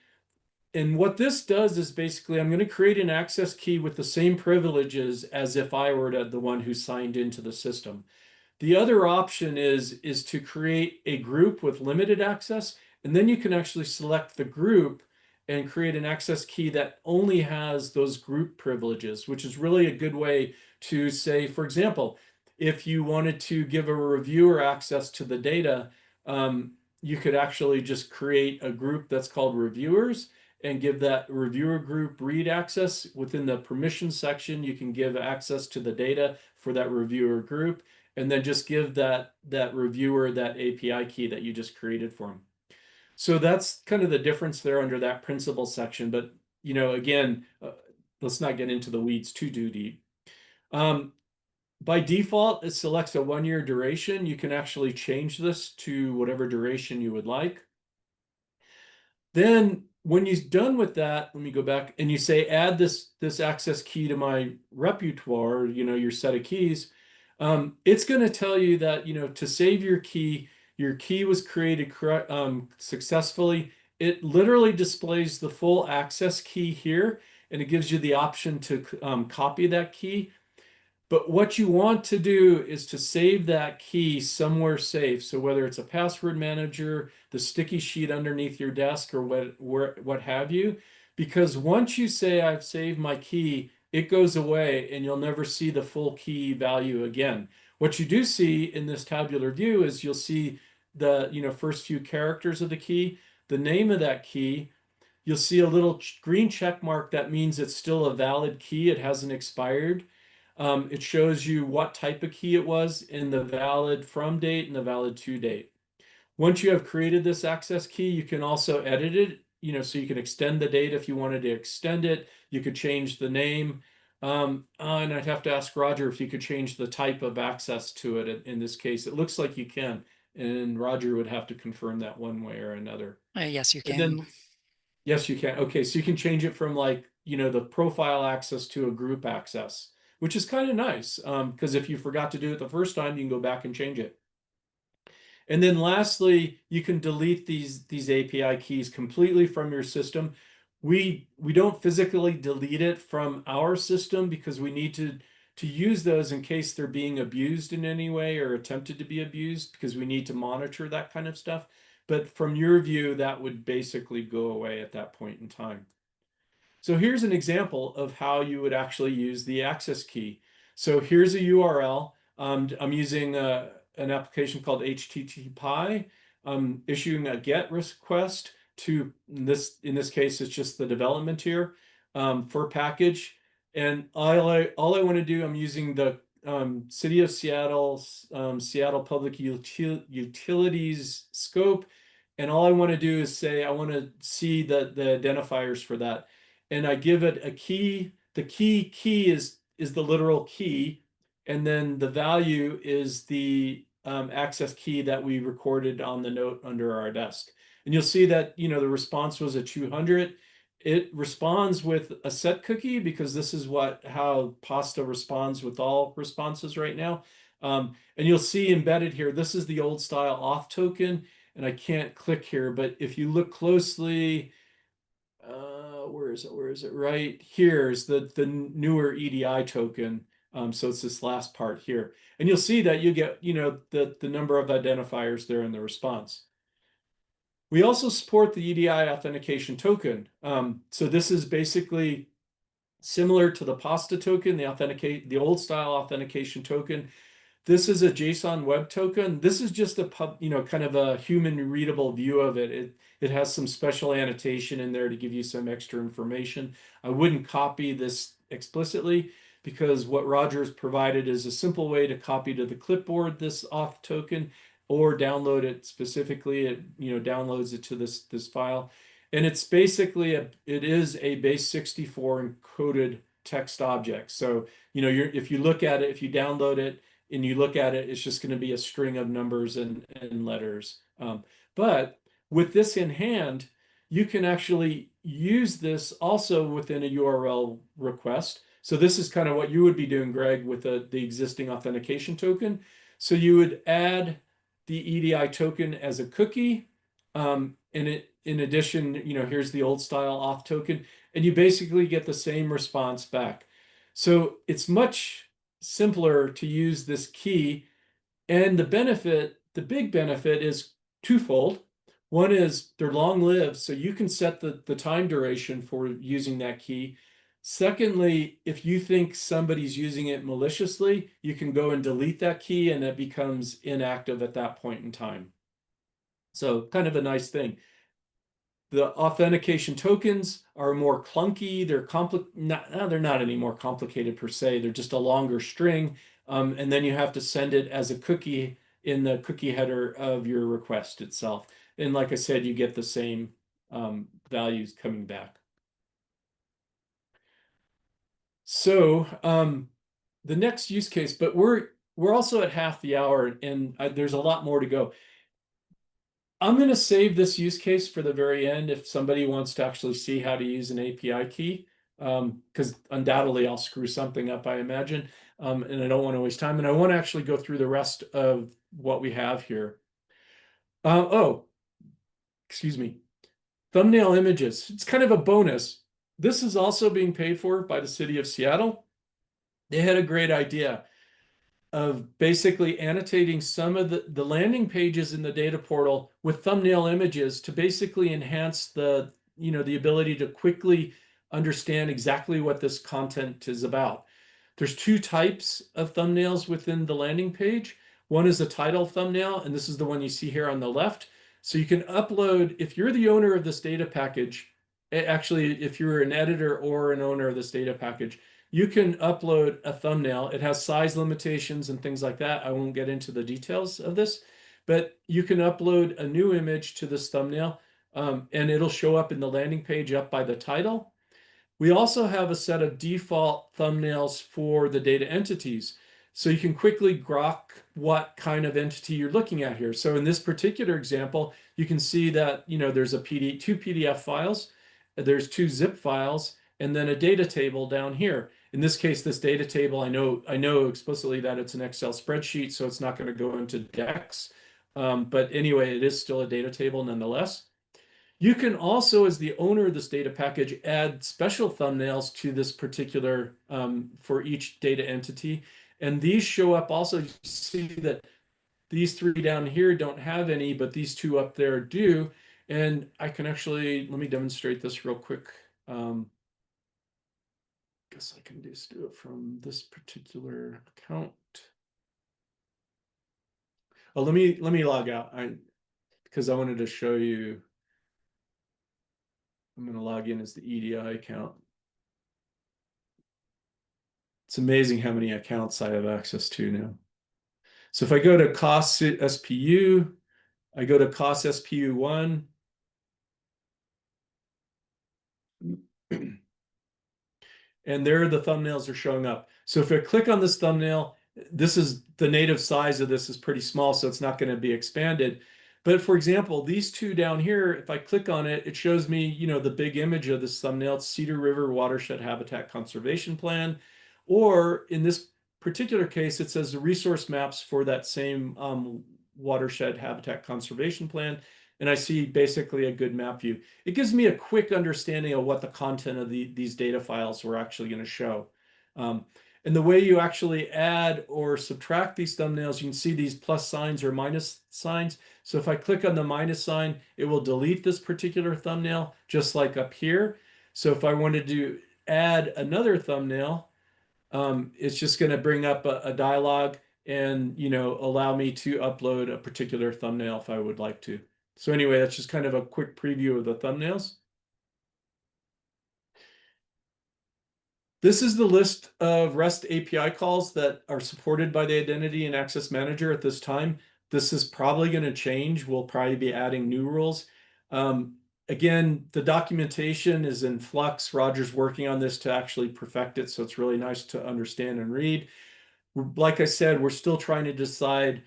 And what this does is basically I'm going to create an access key with the same privileges as if I were the one who signed into the system. The other option is to create a group with limited access, and then you can actually select the group and create an access key that only has those group privileges, which is really a good way to say, for example, if you wanted to give a reviewer access to the data, you could actually just create a group that's called reviewers and give that reviewer group read access. Within the permission section, you can give access to the data for that reviewer group, and then just give that reviewer that API key that you just created for them. So that's kind of the difference there under that principal section. But again, let's not get into the weeds too deep. By default, it selects a 1-year duration. You can actually change this to whatever duration you would like. Then when you're done with that, let me go back and you say, add this access key to my repertoire, your set of keys. It's going to tell you that, to save your key was created successfully. It literally displays the full access key here, and it gives you the option to copy that key. But what you want to do is to save that key somewhere safe. So whether it's a password manager, the sticky sheet underneath your desk, or what have you, because once you say I've saved my key, it goes away and you'll never see the full key value again. What you do see in this tabular view is you'll see the first few characters of the key, the name of that key. You'll see a little green check mark. That means it's still a valid key. It hasn't expired. It shows you what type of key it was in the valid from date and the valid to date. Once you have created this access key, you can also edit it, so you can extend the date if you wanted to extend it. You could change the name. And I'd have to ask Roger if you could change the type of access to it in this case. It looks like you can, and Roger would have to confirm that one way or another. Yes, you And can. then, yes, you can. Okay, so you can change it from the profile access to a group access, which is kind of nice, because if you forgot to do it the first time, you can go back and change it. And then lastly, you can delete these API keys completely from your system. We don't physically delete it from our system because we need to use those in case they're being abused in any way or attempted to be abused, because we need to monitor that kind of stuff. But from your view, that would basically go away at that point in time. So here's an example of how you would actually use the access key. So here's a URL. I'm using an application called HTTPy. I'm issuing a GET request to in this case, it's just the development here for package. And all I want to do, I'm using the City of Seattle, Seattle Public Utilities scope. And all I want to do is say, I want to see the identifiers for that. And I give it a key. The key is the literal key, and then the value is the access key that we recorded on the note under our desk. And you'll see that the response was a 200, it responds with a set cookie because this is how Pasta responds with all responses right now. And you'll see embedded here, this is the old style auth token, and I can't click here, but if you look closely, where is it? Where is it? Right here's the newer EDI token. So it's this last part here, and you'll see that you get the number of identifiers there in the response. We also support the EDI authentication token. So this is basically similar to the Pasta token, the old style authentication token. This is a JSON web token. This is just a kind of a human readable view of it. It has some special annotation in there to give you some extra information. I wouldn't copy this explicitly because what Roger's provided is a simple way to copy to the clipboard this auth token or download it specifically. It downloads it to this file. And it's basically it is a base 64 encoded text object. So, if you look at it, if you download it, and you look at it, it's just going to be a string of numbers and letters. But with this in hand, you can actually use this also within a URL request. So this is kind of what you would be doing, Greg, with the existing authentication token. So you would add the EDI token as a cookie. In addition, here's the old style auth token, and you basically get the same response back. So it's much simpler to use this key. And the big benefit is twofold. One is they're long lived, so you can set the time duration for using that key. Secondly, if you think somebody's using it maliciously, you can go and delete that key and it becomes inactive at that point in time. So kind of a nice thing. The authentication tokens are more clunky. They're not any more complicated per se. They're just a longer string. And then you have to send it as a cookie in the cookie header of your request itself. And like I said, you get the same values coming back. So the next use case, but we're also at half the hour, and there's a lot more to go. I'm going to save this use case for the very end if somebody wants to actually see how to use an API key, because undoubtedly I'll screw something up, I imagine, and I don't want to waste time. And I want to actually go through the rest of what we have here. Excuse me. Thumbnail images. It's kind of a bonus. This is also being paid for by the city of Seattle. They had a great idea of basically annotating some of the landing pages in the data portal with thumbnail images to basically enhance the ability to quickly understand exactly what this content is about. There's two types of thumbnails within the landing page. One is a title thumbnail, and this is the one you see here on the left. So you can upload, if you're the owner of this data package, actually, if you're an editor or an owner of this data package, you can upload a thumbnail. It has size limitations and things like that. I won't get into the details of this, but you can upload a new image to this thumbnail, and it'll show up in the landing page up by the title. We also have a set of default thumbnails for the data entities. So you can quickly grok what kind of entity you're looking at here. So in this particular example, you can see that there's two PDF files, there's two zip files, and then a data table down here. In this case, this data table, I know explicitly that it's an Excel spreadsheet, so it's not going to go into DEX. But anyway, it is still a data table nonetheless. You can also, as the owner of this data package, add special thumbnails to this particular, for each data entity. And these show up also. You see that these three down here don't have any, but these two up there do. And I can actually, let me demonstrate this real quick. Guess I can just do it from this particular account. Oh, let me log out. Because I wanted to show you. I'm going to log in as the EDI account. It's amazing how many accounts I have access to now. So if I go to cost SPU, I go to cost SPU1. And there the thumbnails are showing up. So if I click on this thumbnail, this is the native size of this is pretty small, so it's not going to be expanded. But for example, these two down here, if I click on it, it shows me, the big image of this thumbnail. It's Cedar River Watershed Habitat Conservation Plan. Or in this particular case, it says the resource maps for that same watershed habitat conservation plan. And I see basically a good map view. It gives me a quick understanding of what the content of these data files were actually going to show. And the way you actually add or subtract these thumbnails, you can see these plus signs or minus signs. So if I click on the minus sign, it will delete this particular thumbnail, just like up here. So if I wanted to add another thumbnail, it's just going to bring up a dialog and allow me to upload a particular thumbnail if I would like to. So anyway, that's just kind of a quick preview of the thumbnails. This is the list of REST API calls that are supported by the Identity and Access Manager at this time. This is probably going to change. We'll probably be adding new rules. Again, the documentation is in flux. Roger's working on this to actually perfect it, so it's really nice to understand and read. Like I said, we're still trying to decide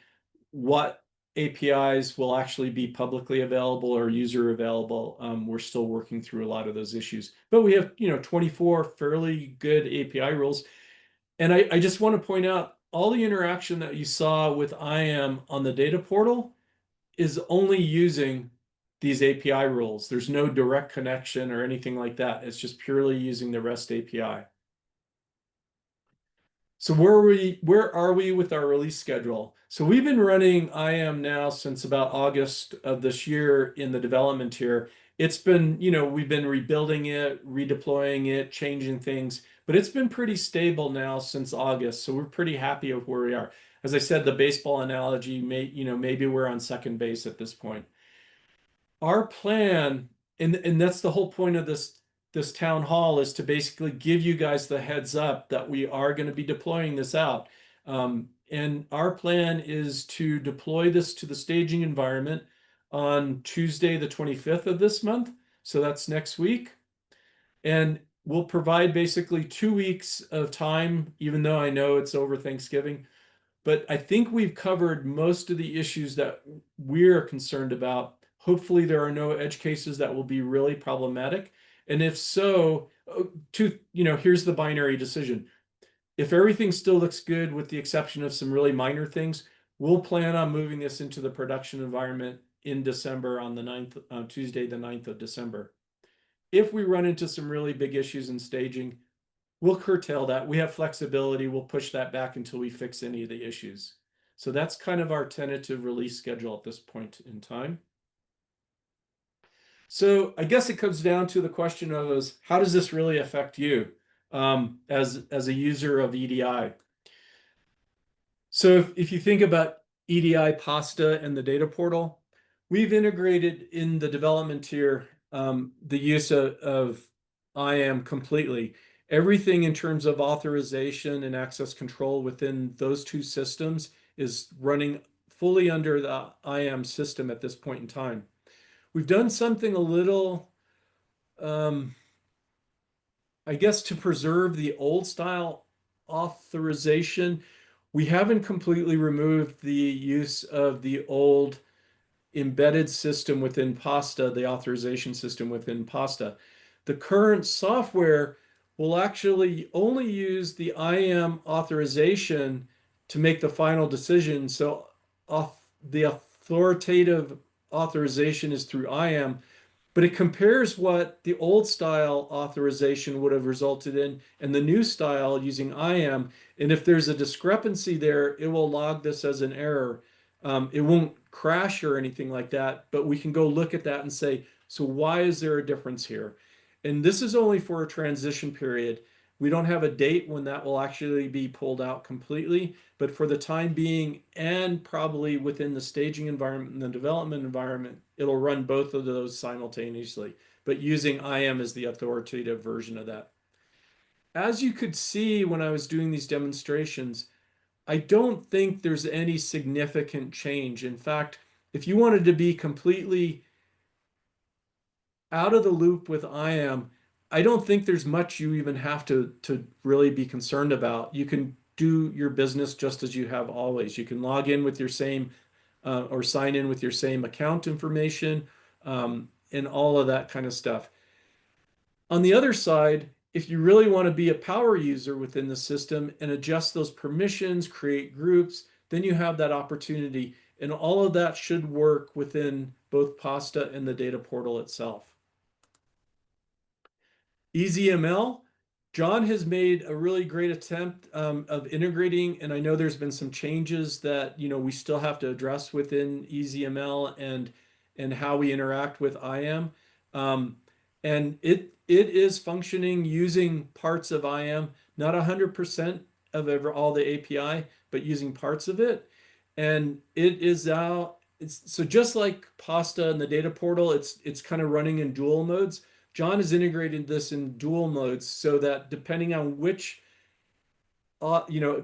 what APIs will actually be publicly available or user available. We're still working through a lot of those issues, but we have 24 fairly good API rules. And I just want to point out all the interaction that you saw with IAM on the data portal is only using these API rules. There's no direct connection or anything like that. It's just purely using the REST API. So where are we with our release schedule? So we've been running IAM now since about August of this year in the development tier. It's been, we've been rebuilding it, redeploying it, changing things, but it's been pretty stable now since August. So we're pretty happy with where we are. As I said, the baseball analogy, maybe we're on second base at this point. Our plan, and that's the whole point of this town hall, is to basically give you guys the heads up that we are going to be deploying this out. And our plan is to deploy this to the staging environment on Tuesday, the 25th of this month. So that's next week. And we'll provide basically 2 weeks of time, even though I know it's over Thanksgiving. But I think we've covered most of the issues that we're concerned about. Hopefully, there are no edge cases that will be really problematic. And if so, here's the binary decision. If everything still looks good, with the exception of some really minor things, we'll plan on moving this into the production environment in December on the 9th, Tuesday, the 9th of December. If we run into some really big issues in staging, we'll curtail that. We have flexibility. We'll push that back until we fix any of the issues. So that's kind of our tentative release schedule at this point in time. So I guess it comes down to the question of how does this really affect you as a user of EDI? So if you think about EDI Pasta and the data portal, we've integrated in the development tier the use of IAM completely. Everything in terms of authorization and access control within those two systems is running fully under the IAM system at this point in time. We've done something a little, I guess, to preserve the old style authorization. We haven't completely removed the use of the old embedded system within Pasta, the authorization system within Pasta. The current software will actually only use the IAM authorization to make the final decision. So the authoritative authorization is through IAM, but it compares what the old style authorization would have resulted in and the new style using IAM. And if there's a discrepancy there, it will log this as an error. It won't crash or anything like that, but we can go look at that and say, so why is there a difference here? And this is only for a transition period. We don't have a date when that will actually be pulled out completely, but for the time being, and probably within the staging environment and the development environment, it'll run both of those simultaneously, but using IAM as the authoritative version of that. As you could see when I was doing these demonstrations, I don't think there's any significant change. In fact, if you wanted to be completely out of the loop with IAM, I don't think there's much you even have to really be concerned about. You can do your business just as you have always. You can log in with your same or sign in with your same account information, and all of that kind of stuff. On the other side, if you really want to be a power user within the system and adjust those permissions, create groups, then you have that opportunity. And all of that should work within both Pasta and the data portal itself. EasyML, John has made a really great attempt of integrating, and I know there's been some changes that we still have to address within EasyML and how we interact with IAM. And it is functioning using parts of IAM, not 100% of all the API, but using parts of it. And it is out. So just like Pasta and the data portal, it's kind of running in dual modes. John has integrated this in dual modes so that depending on which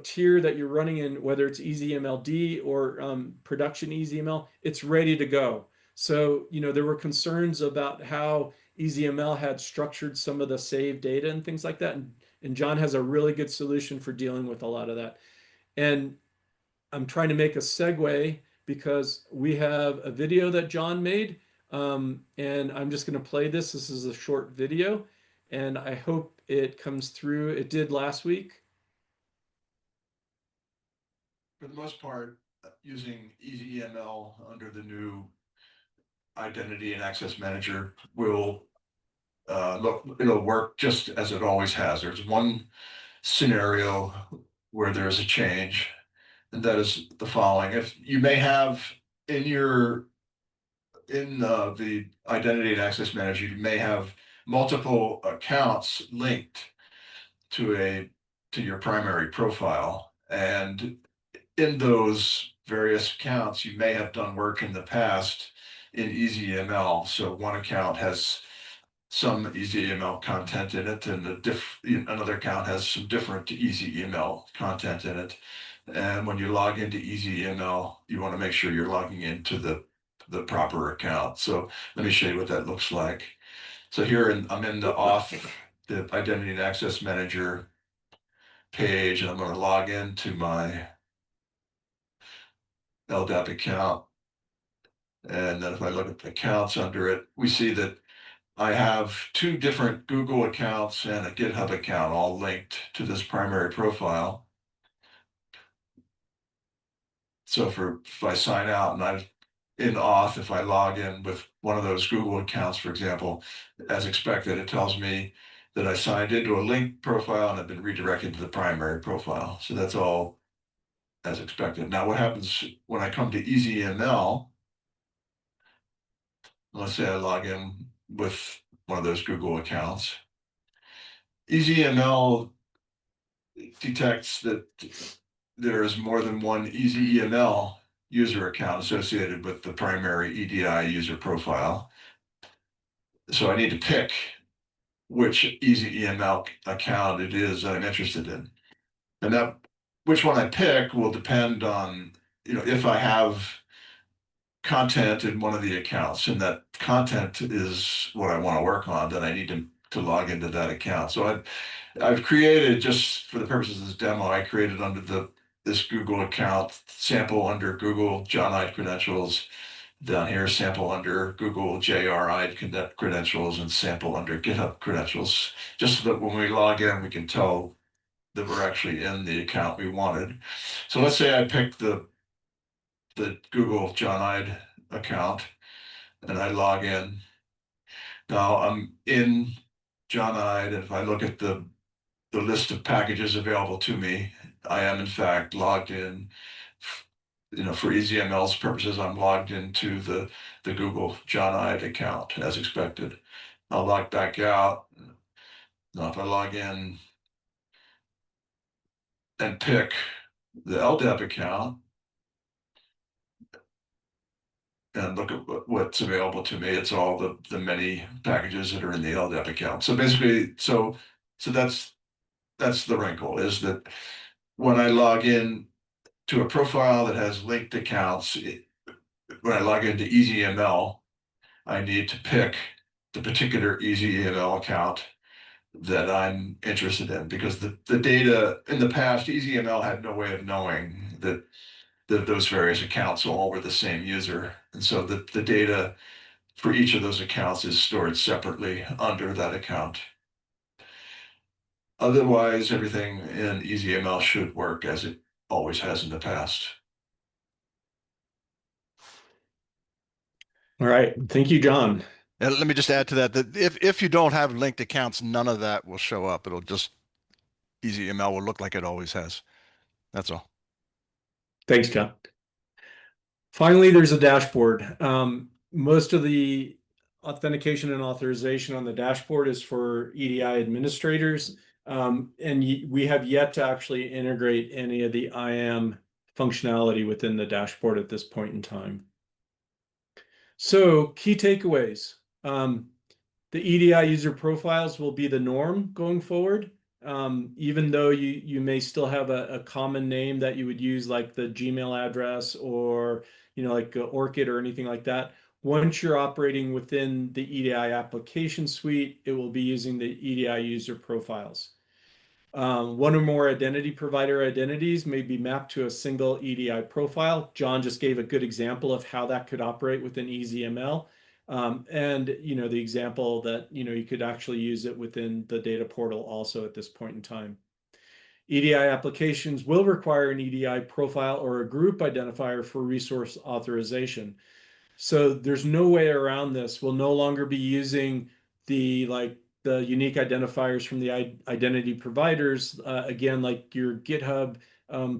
tier that you're running in, whether it's EasyMLD or production EasyML, it's ready to go. So there were concerns about how EasyML had structured some of the saved data and things like that, and John has a really good solution for dealing with a lot of that. And I'm trying to make a segue because we have a video that John made, and I'm just going to play this. This is a short video, and I hope it comes through. It did last week. For the most part, using EasyML under the new identity and access manager will it'll work just as it always has. There's one scenario where there's a change, and that is the following. If you may have in the identity and access manager, you may have multiple accounts linked to your primary profile, and in those various accounts, you may have done work in the past in EasyML. So one account has some EasyML content in it, and another account has some different EasyML content in it. And when you log into EasyML, you want to make sure you're logging into the proper account. So let me show you what that looks like. So here I'm in the the Identity and Access Manager page, and I'm going to log into my LDAP account. And then if I look at the accounts under it, we see that I have two different Google accounts and a GitHub account all linked to this primary profile. So if I sign out and I'm in auth, if I log in with one of those Google accounts, for example, as expected, it tells me that I signed into a linked profile and have been redirected to the primary profile. So that's all as expected. Now, what happens when I come to EasyML? Let's say I log in with one of those Google accounts. EasyML detects that there is more than one EasyML user account associated with the primary EDI user profile. So I need to pick which EasyML account it is that I'm interested in. And that which one I pick will depend on, if I have content in one of the accounts and that content is what I want to work on, then I need to log into that account. So I've created, just for the purposes of this demo, I created under this Google account, sample under Google John Ide credentials, down here sample under Google JR Ide credentials, and sample under GitHub credentials, just so that when we log in, we can tell that we're actually in the account we wanted. So let's say I picked the Google John Ide account and I log in. Now I'm in John Ide, and if I look at the list of packages available to me, I am in fact logged in. For EasyML's purposes, I'm logged into the Google John Ide account as expected. I'll log back out. Now if I log in and pick the LDAP account and look at what's available to me, it's all the many packages that are in the LDAP account. So basically, so that's the wrinkle, is that when I log in to a profile that has linked accounts, when I log into EasyML, I need to pick the particular EasyML account that I'm interested in, because the data in the past, EasyML had no way of knowing that those various accounts all were the same user. And so the data for each of those accounts is stored separately under that account. Otherwise, everything in EasyML should work as it always has in the past. All right. Thank you, John. And let me just add to that, that if you don't have linked accounts, none of that will show up. It'll just, EasyML will look like it always has. That's all. Thanks, John. Finally, there's a dashboard. Most of the authentication and authorization on the dashboard is for EDI administrators. And we have yet to actually integrate any of the IAM functionality within the dashboard at this point in time. So key takeaways. The EDI user profiles will be the norm going forward. Even though you may still have a common name that you would use, like the Gmail address or like Orchid or anything like that. Once you're operating within the EDI application suite, it will be using the EDI user profiles. One or more identity provider identities may be mapped to a single EDI profile. John just gave a good example of how that could operate within EasyML. And the example that you could actually use it within the data portal also at this point in time. EDI applications will require an EDI profile or a group identifier for resource authorization. So there's no way around this. We'll no longer be using the unique identifiers from the identity providers, again, like your GitHub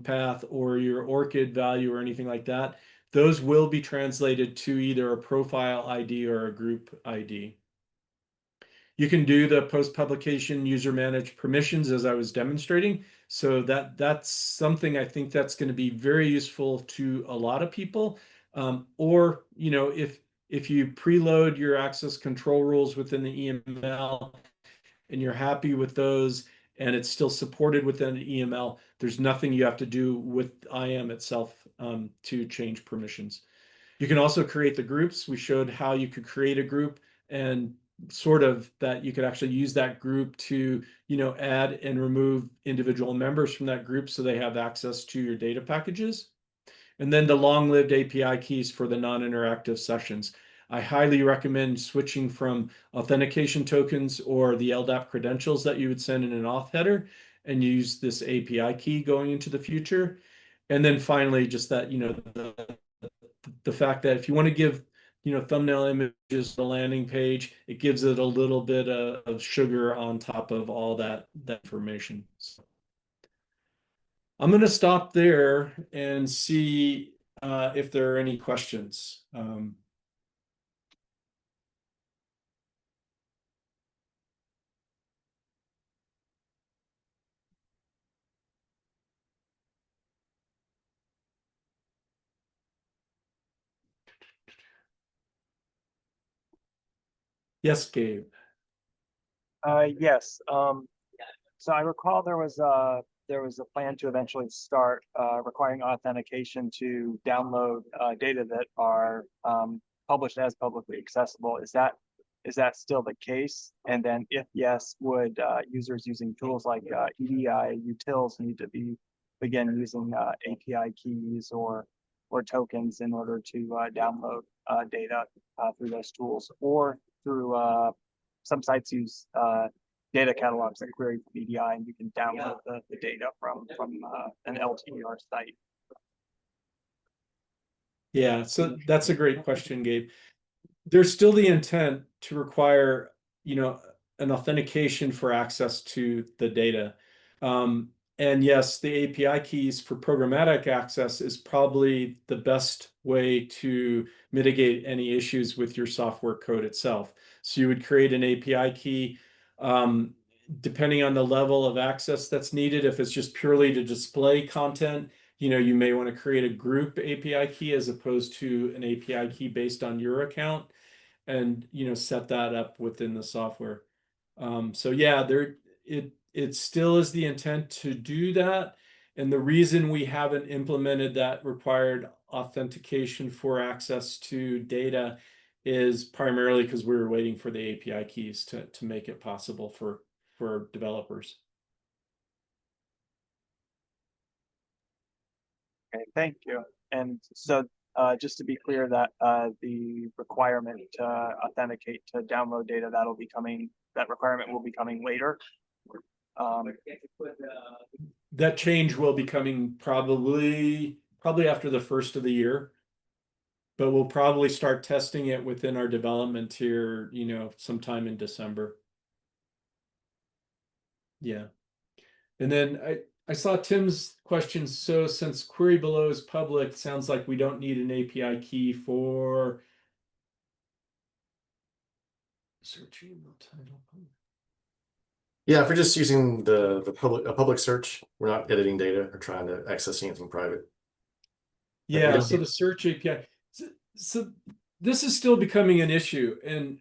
path or your ORCID value or anything like that. Those will be translated to either a profile ID or a group ID. You can do the post-publication user managed permissions as I was demonstrating. So that's something I think that's going to be very useful to a lot of people. Or if you preload your access control rules within the EML and you're happy with those and it's still supported within the EML, there's nothing you have to do with IAM itself to change permissions. You can also create the groups. We showed how you could create a group and sort of that you could actually use that group to add and remove individual members from that group so they have access to your data packages. And then the long-lived API keys for the non-interactive sessions. I highly recommend switching from authentication tokens or the LDAP credentials that you would send in an auth header and use this API key going into the future. And then finally, just that, the fact that if you want to give, thumbnail images to the landing page, it gives it a little bit of sugar on top of all that information. So I'm going to stop there and see if there are any questions. Yes, Gabe. Yes. So I recall there was a plan to eventually start requiring authentication to download data that are published as publicly accessible. Is that still the case? And then if yes, would users using tools like EDI utils need to begin using API keys or tokens in order to download data through those tools, or through some sites use data catalogs that query from EDI, and you can download the data from an LTR site. Yeah, so that's a great question, Gabe. There's still the intent to require, an authentication for access to the data. And yes, the API keys for programmatic access is probably the best way to mitigate any issues with your software code itself. So you would create an API key, depending on the level of access that's needed. If it's just purely to display content, you may want to create a group API key as opposed to an API key based on your account, and set that up within the software. So yeah, it still is the intent to do that, and the reason we haven't implemented that required authentication for access to data is primarily because we were waiting for the API keys to make it possible for developers. Okay, thank you. And so just to be clear that the requirement to authenticate to download data, that requirement will be coming later. That change will be coming probably after the first of the year, but we'll probably start testing it within our development here, sometime in December. Yeah. And then I saw Tim's question. So since query below is public, sounds like we don't need an API key for search email title. Yeah, if we're just using a public search, we're not editing data or trying to access anything private. Yeah, so the search API. So this is still becoming an issue, and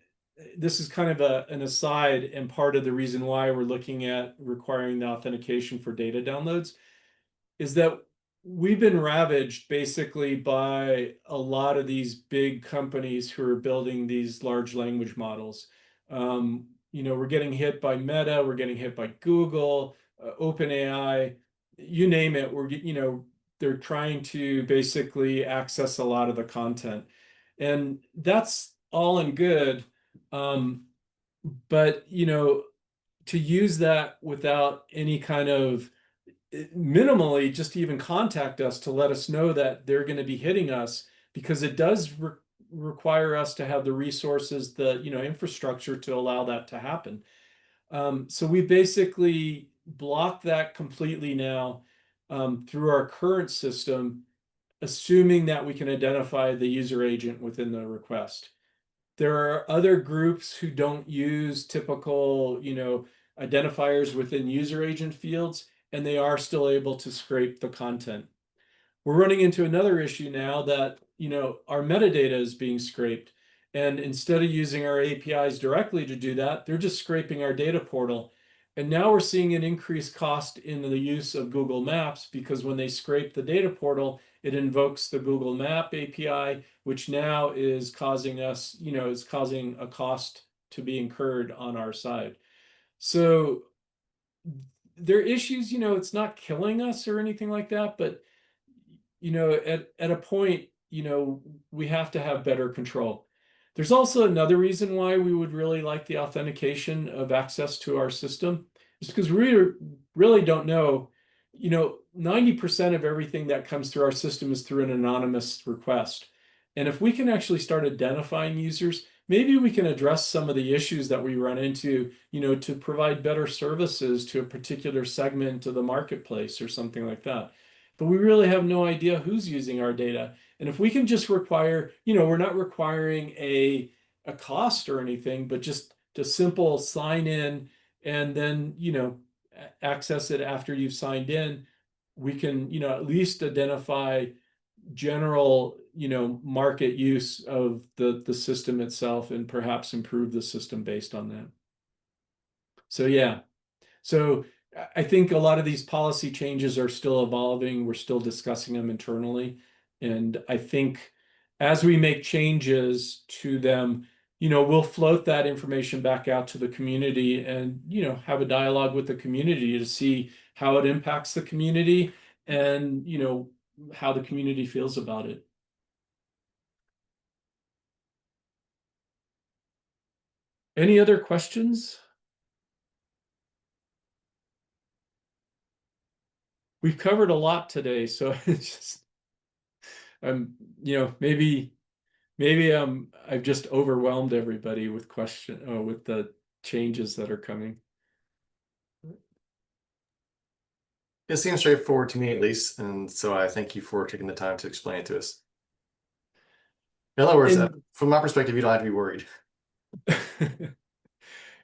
this is kind of an aside and part of the reason why we're looking at requiring the authentication for data downloads, is that we've been ravaged basically by a lot of these big companies who are building these large language models. We're getting hit by Meta, we're getting hit by Google, OpenAI, you name it. They're trying to basically access a lot of the content, and that's all and good. But to use that without any kind of minimally just to even contact us to let us know that they're going to be hitting us, because it does require us to have the resources, the infrastructure to allow that to happen. So we basically block that completely now through our current system, assuming that we can identify the user agent within the request. There are other groups who don't use typical, identifiers within user agent fields, and they are still able to scrape the content. We're running into another issue now that, our metadata is being scraped. And instead of using our APIs directly to do that, they're just scraping our data portal. And now we're seeing an increased cost in the use of Google Maps, because when they scrape the data portal, it invokes the Google Map API, which now is causing a cost to be incurred on our side. So there are issues, it's not killing us or anything like that, but at a point, we have to have better control. There's also another reason why we would really like the authentication of access to our system, is because we really don't know, 90% of everything that comes through our system is through an anonymous request. And if we can actually start identifying users, maybe we can address some of the issues that we run into, to provide better services to a particular segment of the marketplace or something like that. But we really have no idea who's using our data. And if we can just require, we're not requiring a cost or anything, but just a simple sign in and then, access it after you've signed in, we can, at least identify general, market use of the system itself and perhaps improve the system based on that. So yeah. So I think a lot of these policy changes are still evolving. We're still discussing them internally. And I think as we make changes to them, we'll float that information back out to the community and, have a dialogue with the community to see how it impacts the community and, how the community feels about it. Any other questions? We've covered a lot today, so it's just maybe I've just overwhelmed everybody with with the changes that are coming. It seems straightforward to me at least, and so I thank you for taking the time to explain it to us. In other words, from my perspective, you don't have to be worried.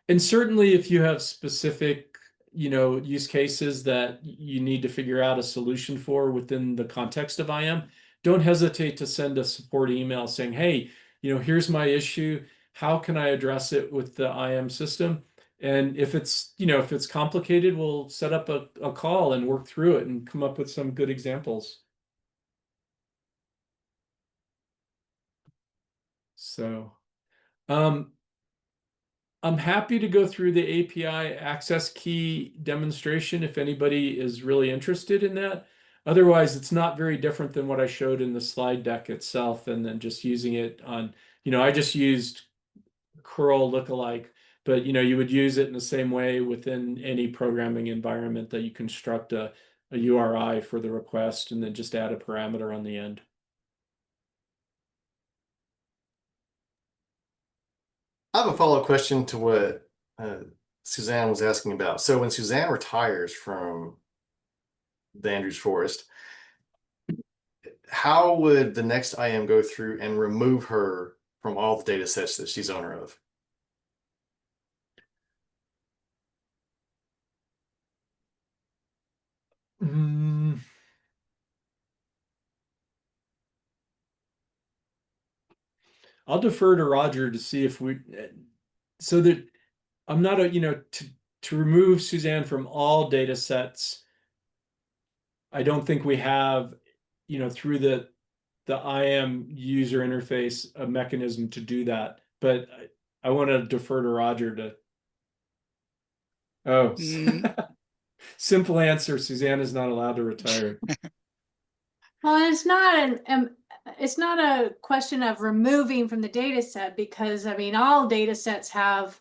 And certainly if you have specific, use cases that you need to figure out a solution for within the context of IAM, don't hesitate to send a support email saying, hey, here's my issue. How can I address it with the IAM system? And if it's complicated, we'll set up a call and work through it and come up with some good examples. So, I'm happy to go through the API access key demonstration if anybody is really interested in that. Otherwise, it's not very different than what I showed in the slide deck itself, and then just using it on, I just used curl lookalike, but you would use it in the same way within any programming environment that you construct a URI for the request and then just add a parameter on the end. I have a follow-up question to what Suzanne was asking about. So when Suzanne retires from the Andrews Forest, how would the next IM go through and remove her from all the data sets that she's owner of? I'll defer to Roger to see if so that I'm not to remove Suzanne from all data sets. I don't think we have, through the IM user interface, a mechanism to do that. But I want to defer to Roger to. Oh, simple answer: Suzanne is not allowed to retire. Well, it's not a question of removing from the data set, because I mean all data sets have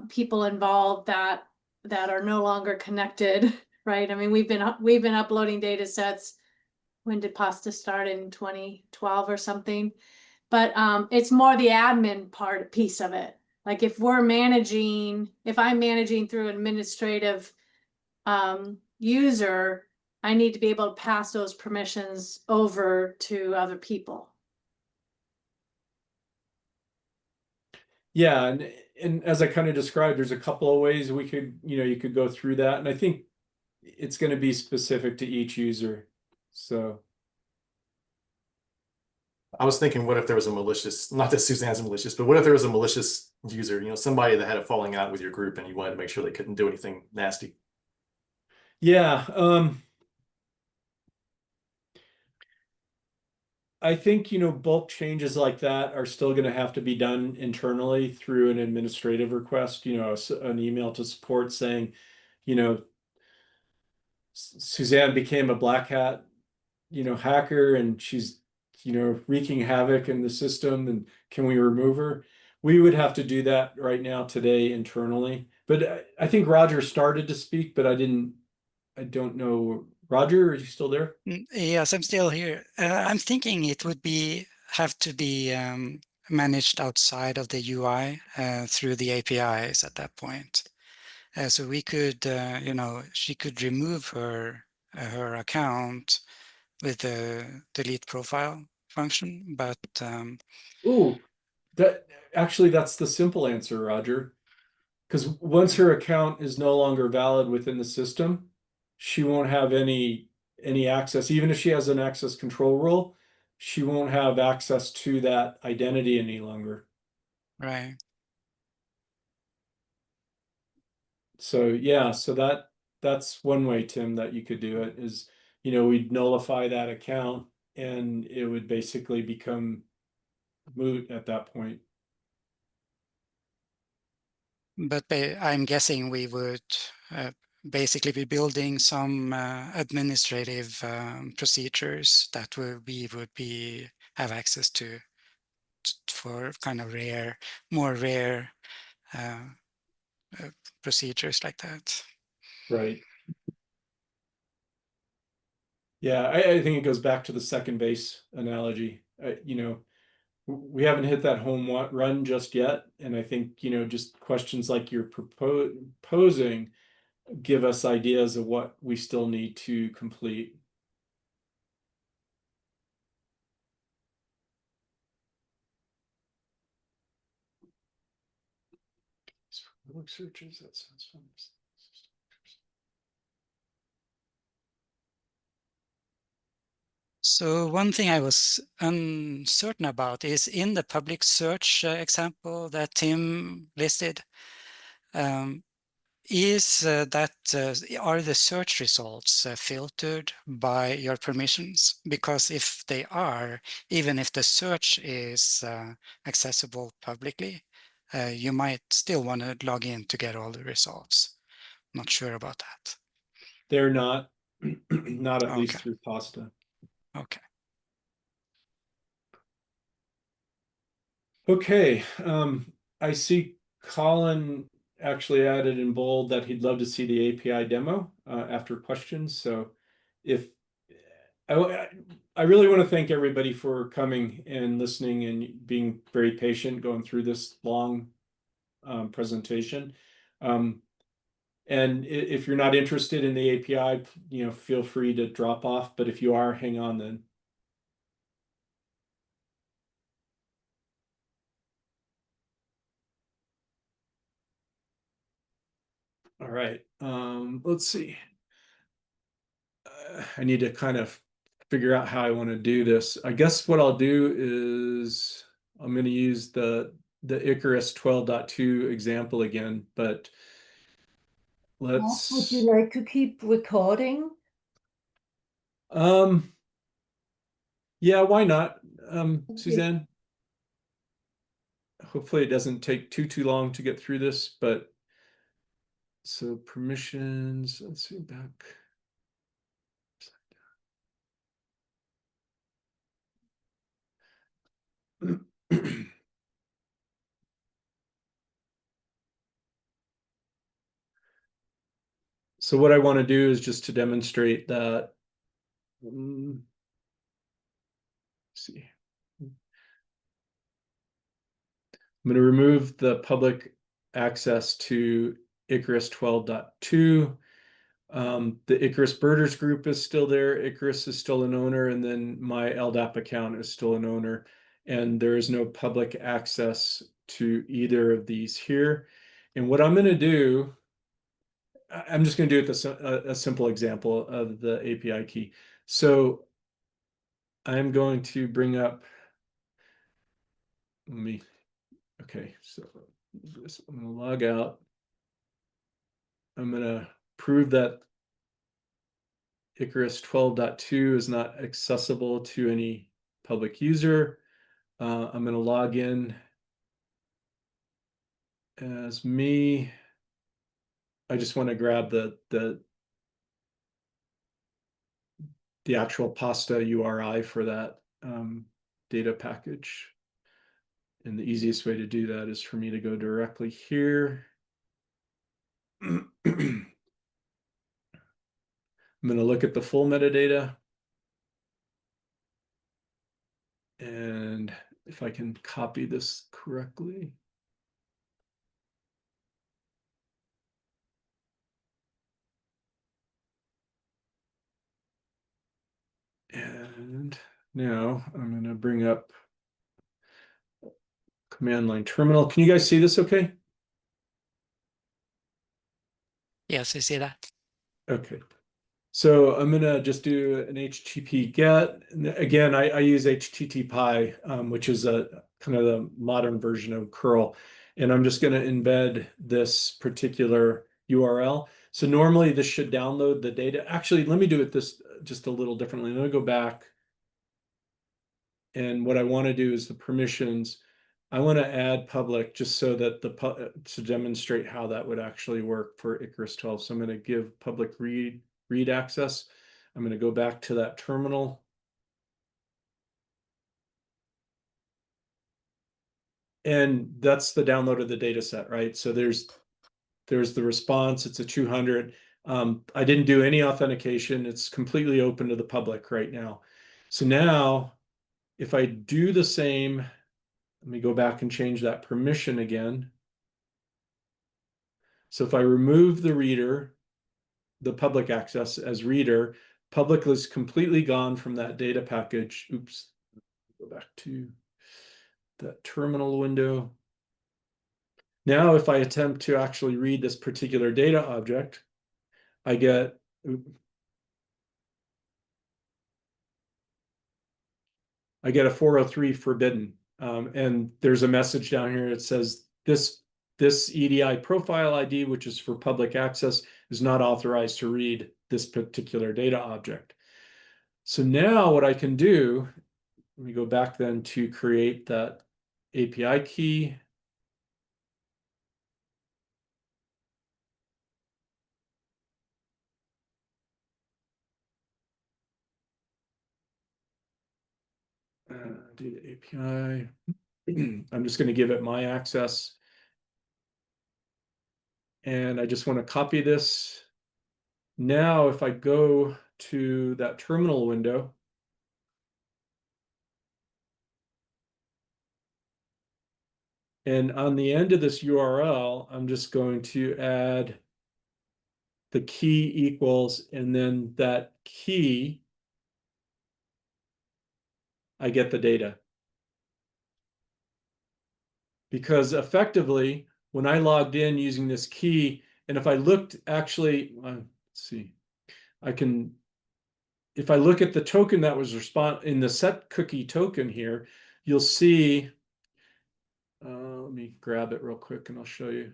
people involved that are no longer connected, right? I mean we've been uploading data sets. When did Pasta start? In 2012 or something? But it's more the admin piece of it. Like if I'm managing through administrative user, I need to be able to pass those permissions over to other people. Yeah, and as I kind of described, there's a couple of ways we could, you could go through that, and I think it's going to be specific to each user. So I was thinking, what if there was a malicious, not that Suzanne's malicious, but what if there was a malicious user, somebody that had a falling out with your group and you wanted to make sure they couldn't do anything nasty? yeah, I think, bulk changes like that are still going to have to be done internally through an administrative request, an email to support saying, Suzanne became a black hat, hacker, and she's, wreaking havoc in the system, and can we remove her? We would have to do that right now today internally. But I think Roger started to speak, but I don't know. Roger, are you still there? Yes, I'm still here. I'm thinking it would have to be managed outside of the UI through the APIs at that point. So we could, she could remove her account with the delete profile function, but Ooh, that's the simple answer, Roger. Because once her account is no longer valid within the system, she won't have any access. Even if she has an access control rule, she won't have access to that identity any longer. right. So yeah, that's one way, Tim, that you could do it is, we'd nullify that account and it would basically become moot at that point. But I'm guessing we would basically be building some administrative procedures that we would have access to for kind of more rare procedures like that. Right. Yeah, I think it goes back to the second base analogy. We haven't hit that home run just yet, and I think just questions like you're proposing give us ideas of what we still need to complete. Searches, that sounds fun. So one thing I was uncertain about is in the public search example that Tim listed, is are the search results filtered by your permissions? Because if they are, even if the search is accessible publicly, you might still want to log in to get all the results. Not sure about that. They're not. not at least Okay. through Pasta. Okay. Okay, I see Colin actually added in bold that he'd love to see the API demo after questions. So if I really want to thank everybody for coming and listening and being very patient going through this long presentation. And if you're not interested in the API, feel free to drop off. But if you are, hang on then. All right, let's see. I need to kind of figure out how I want to do this. I guess what I'll do is I'm going to use the Icarus 12.2 example again, but let's. Would you like to keep recording? Yeah, why not? Okay. Suzanne. Hopefully it doesn't take too long to get through this, but so permissions, let's see back. So what I want to do is just to demonstrate that. Let's see. I'm going to remove the public access to Icarus 12.2. The Icarus birders group is still there. Icarus is still an owner, and then my LDAP account is still an owner. And there is no public access to either of these here. And what I'm going to do, I'm just going to do it a simple example of the API key. So I'm going to bring up, okay, so I'm going to log out. I'm going to prove that Icarus 12.2 is not accessible to any public user. I'm going to log in as me. I just want to grab the actual Pasta URI for that data package. And the easiest way to do that is for me to go directly here. I'm going to look at the full metadata. And if I can copy this correctly. And now I'm going to bring up command line terminal. Can you guys see this okay? Yes, I see that. Okay. So I'm going to just do an HTTP GET. And again, I use HTTPy, which is a kind of the modern version of curl. And I'm just going to embed this particular URL. So normally this should download the data. Actually, let me do it this just a little differently. Let me go back. And what I want to do is the permissions. I want to add public just so that to demonstrate how that would actually work for Icarus 12. So I'm going to give public read access. I'm going to go back to that terminal. And that's the download of the data set, right? So there's the response. It's a 200. I didn't do any authentication. It's completely open to the public right now. So now if I do the same, let me go back and change that permission again. So if I remove the reader, the public access as reader, public is completely gone from that data package. Oops, go back to that terminal window. Now, if I attempt to actually read this particular data object, I get, a 403 forbidden. And there's a message down here that says this EDI profile ID, which is for public access, is not authorized to read this particular data object. So now what I can do, let me go back then to create that API key. Data API. I'm just going to give it my access. And I just want to copy this. Now, if I go to that terminal window, and on the end of this URL, I'm just going to add the key equals, and then that key, I get the data. Because effectively, when I logged in using this key, and if I looked actually, let's see, I can, if I look at the token that was in the set cookie token here, you'll see, let me grab it real quick and I'll show you.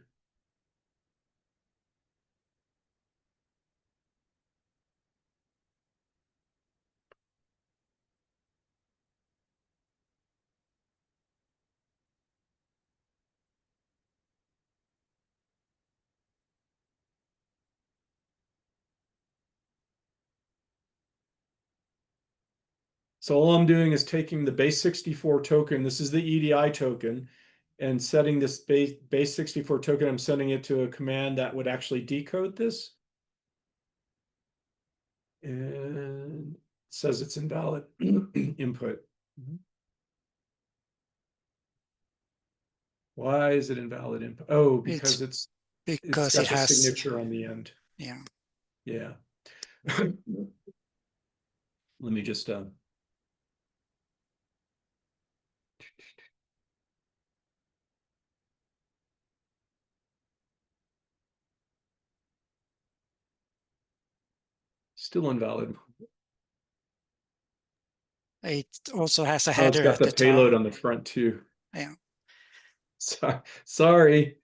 So all I'm doing is taking the base64 token, this is the EDI token, and setting this base64 token, I'm sending it to a command that would actually decode this. And it says it's invalid input. Why is it invalid input? Oh, because it's got the signature on the end. Yeah. Yeah. Let me just still invalid. It also has a Oh, header it's got at the the payload top. on the front too. Yeah. Sorry.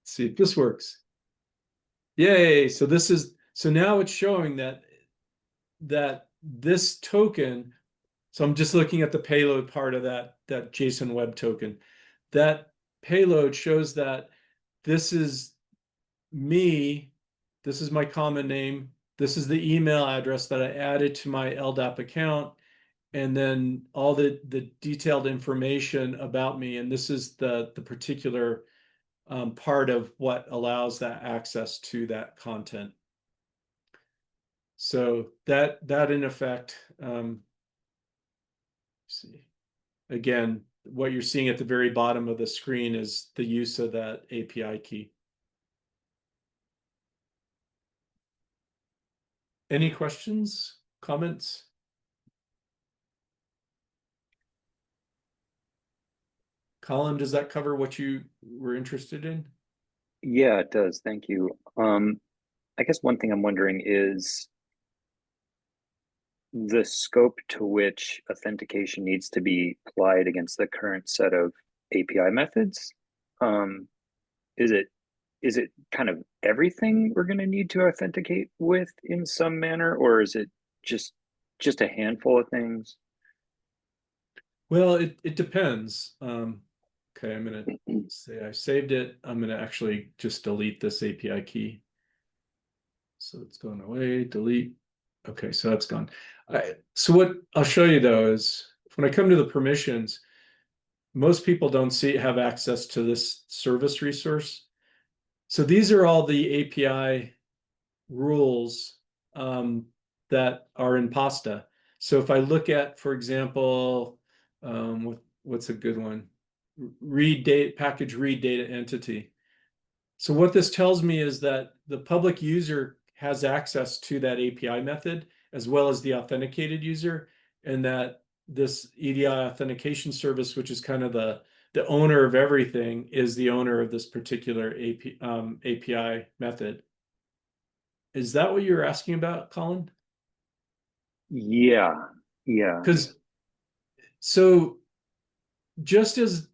Let's see if this works. Yay. So now it's showing that this token, so I'm just looking at the payload part of that JSON web token. That payload shows that this is me, this is my common name, this is the email address that I added to my LDAP account, and then all the detailed information about me, and this is the particular part of what allows that access to that content. So that in effect, see, again, what you're seeing at the very bottom of the screen is the use of that API key. Any questions, comments? Colin, does that cover what you were interested in? Yeah, it does. Thank you. I guess one thing I'm wondering is the scope to which authentication needs to be applied against the current set of API methods. Is it kind of everything we're going to need to authenticate with in some manner, or is it just a handful of things? Well, it depends. Okay, I'm gonna say I saved it. I'm gonna actually just delete this API key. So it's going away, delete. Okay, so that's gone. So what I'll show you though is when I come to the permissions, most people don't have access to this service resource. So these are all the API rules that are in Pasta. So if I look at, for example, what's a good one? Package read data entity. So what this tells me is that the public user has access to that API method as well as the authenticated user, and that this EDI authentication service, which is kind of the owner of everything, is the owner of this particular API method. Is that what you're asking about, Colin? Yeah. Because so just as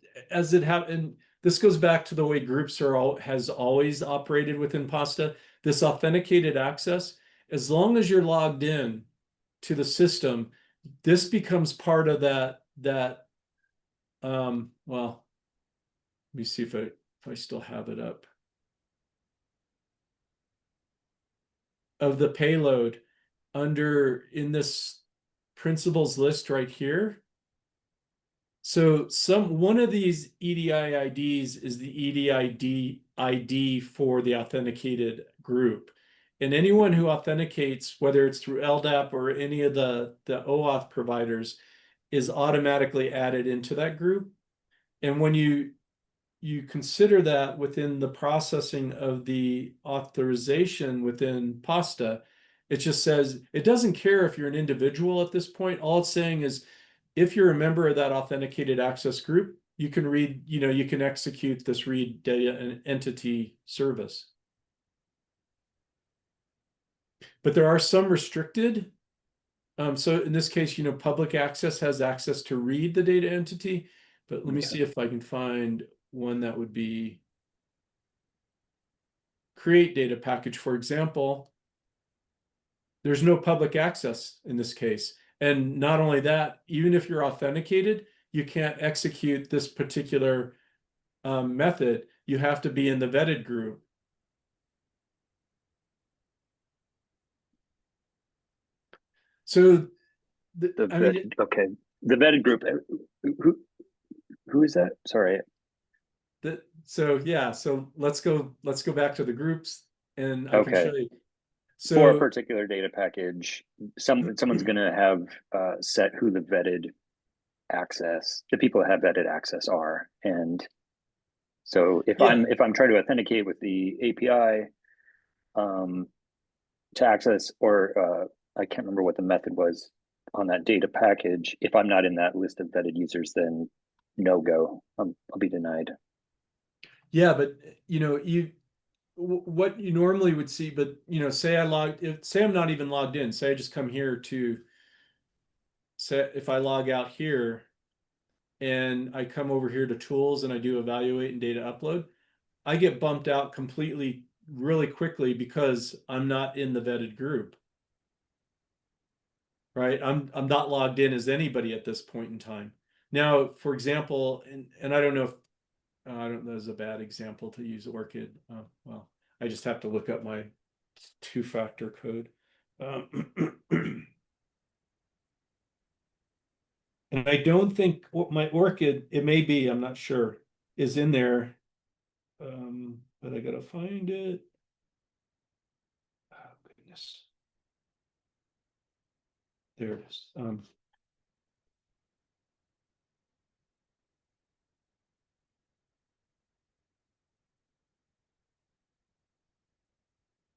it happened, this goes back to the way groups has always operated within Pasta. This authenticated access, as long as you're logged in to the system, this becomes part of that. Well, let me see if I still have it up. of the payload under in this principals list right here. So one of these EDI IDs is the EDI ID for the authenticated group. And anyone who authenticates, whether it's through LDAP or any of the OAuth providers, is automatically added into that group. And when you consider that within the processing of the authorization within PASTA, it just says, it doesn't care if you're an individual at this point. All it's saying is, if you're a member of that authenticated access group, you can read, you can execute this read data entity service. But there are some restricted. So in this case, public access has access to read the data entity, but let me see if I can find one that would be create data package, for example. There's no public access in this case. And not only that, even if you're authenticated, you can't execute this particular method. You have to be in the vetted group. So, okay, the vetted group. Who is that? Sorry. So yeah, so let's go back to the groups, and I can show you. So for a particular data package, someone's going to have set who the people that have vetted access are, and so if I'm trying to authenticate with the API to access, or I can't remember what the method was on that data package, if I'm not in that list of vetted users, then no go. I'll be denied. Yeah, but what you normally would see, but say I'm not even logged in, say I just come here to say, if I log out here and I come over here to tools and I do evaluate and data upload, I get bumped out completely really quickly because I'm not in the vetted group. Right? I'm not logged in as anybody at this point in time. Now, for example, and I don't know if I don't know, that's a bad example to use ORCID. Well, I just have to look up my two-factor code. And I don't think my ORCID, it may be, I'm not sure, is in there. But I gotta find it. Oh, goodness. There it is.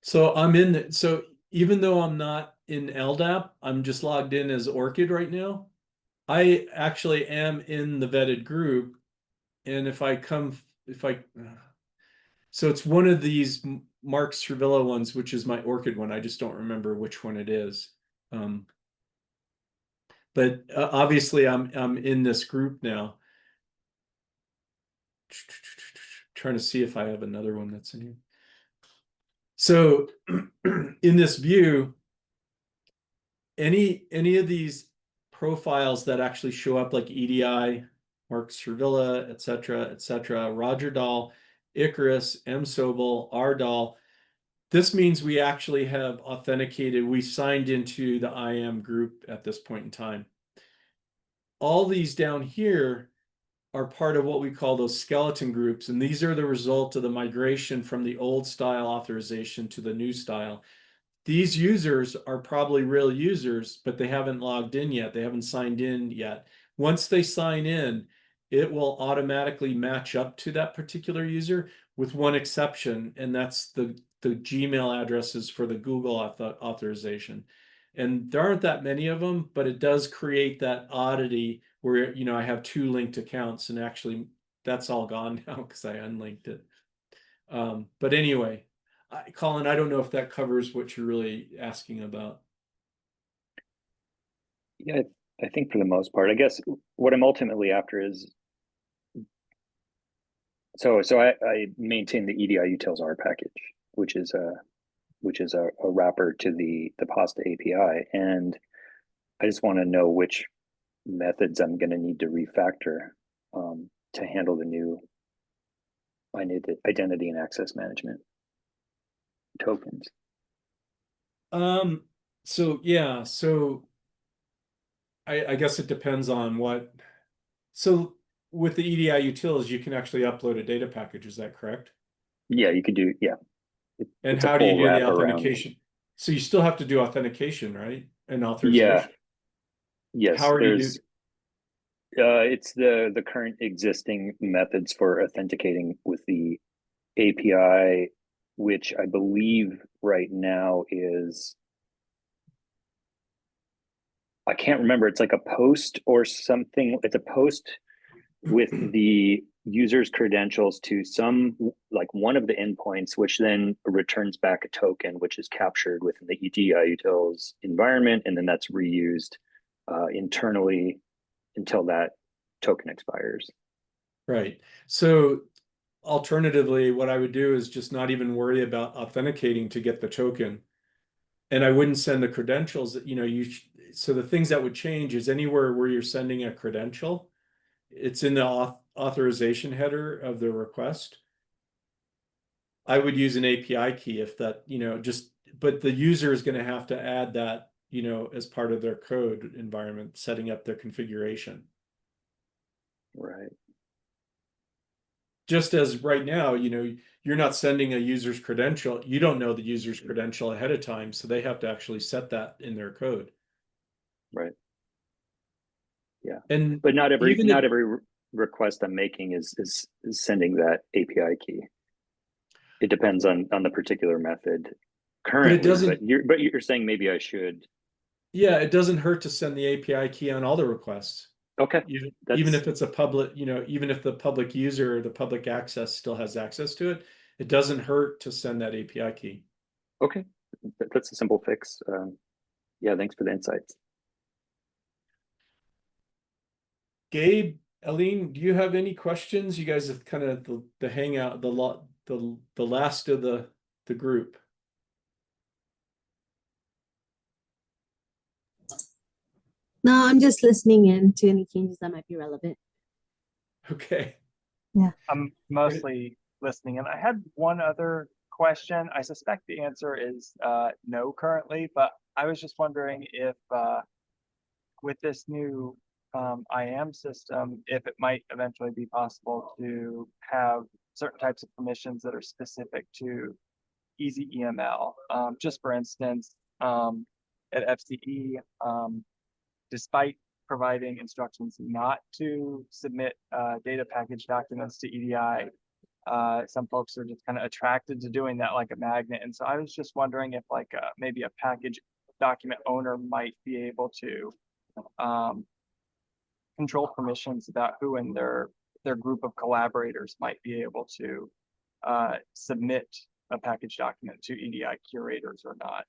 So I'm in the, so even though I'm not in LDAP, I'm just logged in as ORCID right now. I actually am in the vetted group. And so it's one of these Mark Cervilla ones, which is my ORCID one. I just don't remember which one it is. But obviously I'm in this group now. Trying to see if I have another one that's in here. So in this view, any of these profiles that actually show up like EDI, Mark Cervilla, etc., Roger Dahl, Icarus, M. Sobel, R. Dahl, this means we actually have authenticated, we signed into the IAM group at this point in time. All these down here are part of what we call those skeleton groups, and these are the result of the migration from the old style authorization to the new style. These users are probably real users, but they haven't logged in yet. They haven't signed in yet. Once they sign in, it will automatically match up to that particular user with one exception, and that's the Gmail addresses for the Google authorization. And there aren't that many of them, but it does create that oddity where, I have two linked accounts, and actually that's all gone now because I unlinked it. But anyway, Colin, I don't know if that covers what you're really asking about. Yeah, I think for the most part, I guess what I'm ultimately after is, so I maintain the EDI utils R package, which is a wrapper to the PASTA API, and I just want to know which methods I'm going to need to refactor to handle the new identity and access management tokens. So yeah, so I guess it depends on what. So with the EDI utils, you can actually upload a data package. Is that correct? Yeah, you could do, yeah. And It's a how do you full do the wrap around. authentication? So you still have to do authentication, right? And Yeah, authorization. How yes, are you do? it's the current existing methods for authenticating with the API, which I believe right now is, I can't remember. It's like a post or something. It's a post with the user's credentials to some, like one of the endpoints, which then returns back a token, which is captured within the EDI utils environment, and then that's reused internally until that token expires. Right. So alternatively, what I would do is just not even worry about authenticating to get the token. And I wouldn't send the credentials that, so the things that would change is anywhere where you're sending a credential, it's in the authorization header of the request. I would use an API key if that, but the user is going to have to add that, as part of their code environment, setting up their configuration. Right. Just as right now, you're not sending a user's credential. You don't know the user's credential ahead of time, so they have to actually set that in their code. Right. Yeah. And But not every even not if, every request I'm making is sending that API key. It depends on the particular method but it currently, doesn't, but you're saying maybe I should. yeah, it doesn't hurt to send the API key on all the requests. Okay, Even that's if it's a public, even if the public user or the public access still has access to it, it doesn't hurt to send that API key. okay. That's a simple fix. Yeah, thanks for the insights. Gabe, Aline, do you have any questions? You guys have kind of the hangout, the last of the group. No, I'm just listening in to any changes that might be relevant. Okay. I'm mostly listening. And I had one other question. I suspect the answer is no currently, but I was just wondering if with this new IAM system, if it might eventually be possible to have certain types of permissions that are specific to easy EML. Just for instance, at FCE, despite providing instructions not to submit data package documents to EDI, some folks are just kind of attracted to doing that like a magnet. And so I was just wondering if like maybe a package document owner might be able to control permissions about who in their group of collaborators might be able to submit a package document to EDI curators or not.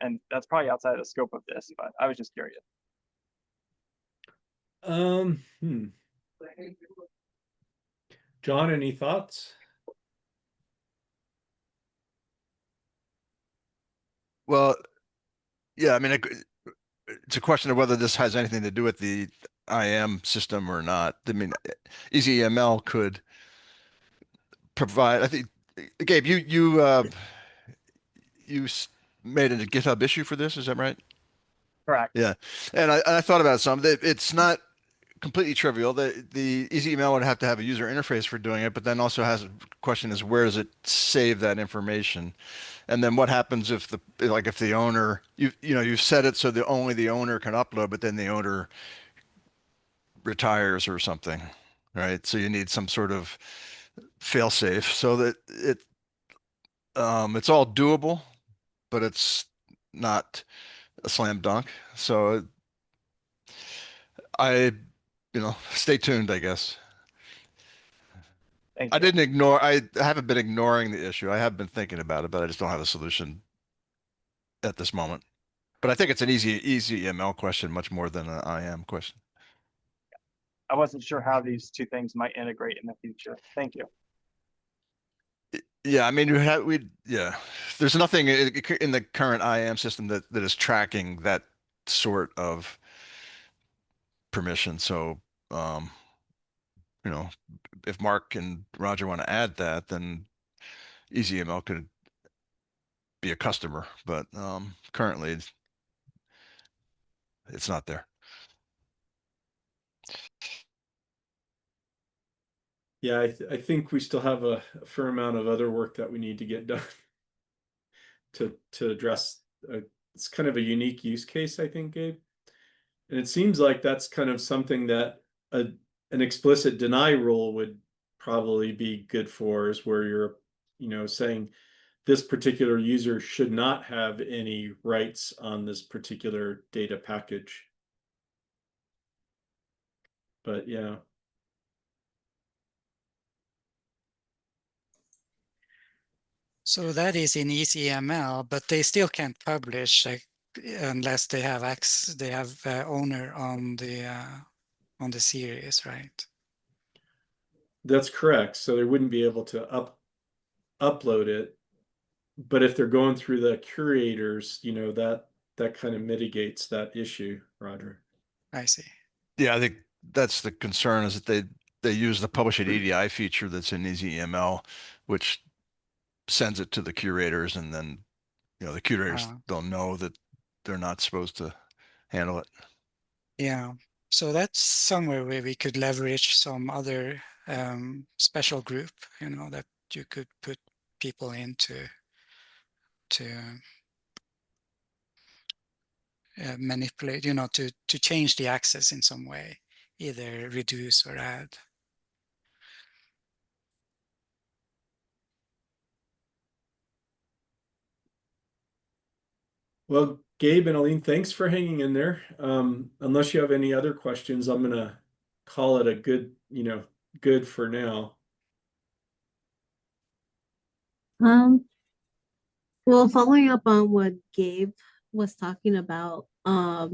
And that's probably outside of the scope of this, but I was just curious. John, any thoughts? Well, yeah, I mean, it's a question of whether this has anything to do with the IAM system or not. I mean, EasyML could provide, I think, Gabe, you made a GitHub issue for this, is that right? Correct. Yeah, and I thought about some. It's not completely trivial. The EasyML would have to have a user interface for doing it, but then also has a question is where does it save that information? And then what happens if the owner you've set it so that only the owner can upload, but then the owner retires or something, right? So you need some sort of fail safe so that it's all doable, but it's not a slam dunk. So I, stay tuned, I guess. Thank I you. didn't ignore, I haven't been ignoring the issue. I have been thinking about it, but I just don't have a solution at this moment. But I think it's an easy ML question, much more than an IAM question. I wasn't sure how these two things might integrate in the future. Thank you. Yeah, I mean, yeah, there's nothing in the current IAM system that is tracking that sort of permission. So, um, you know, if Mark and Roger want to add that, then EasyML could be a customer, but currently it's not there. Yeah, I think we still have a fair amount of other work that we need to get done to address. It's kind of a unique use case, I think, Gabe. And it seems like that's kind of something that an explicit deny rule would probably be good for, is where you're, saying this particular user should not have any rights on this particular data package. But yeah. So that is in ECML, but they still can't publish unless they have owner on the series, right? That's correct. So they wouldn't be able to upload it. But if they're going through the curators, that kind of mitigates that issue, Roger. I see. Yeah, I think that's the concern, is that they use the publish at EDI feature that's in EasyEML, which sends it to the curators, and then the curators don't know that they're not supposed to handle it. Yeah, so that's somewhere where we could leverage some other special group, that you could put people into to manipulate, to change the access in some way, either reduce or add. Well, Gabe and Aline, thanks for hanging in there. Unless you have any other questions, I'm gonna call it a good for now. Well, following up on what Gabe was talking about, I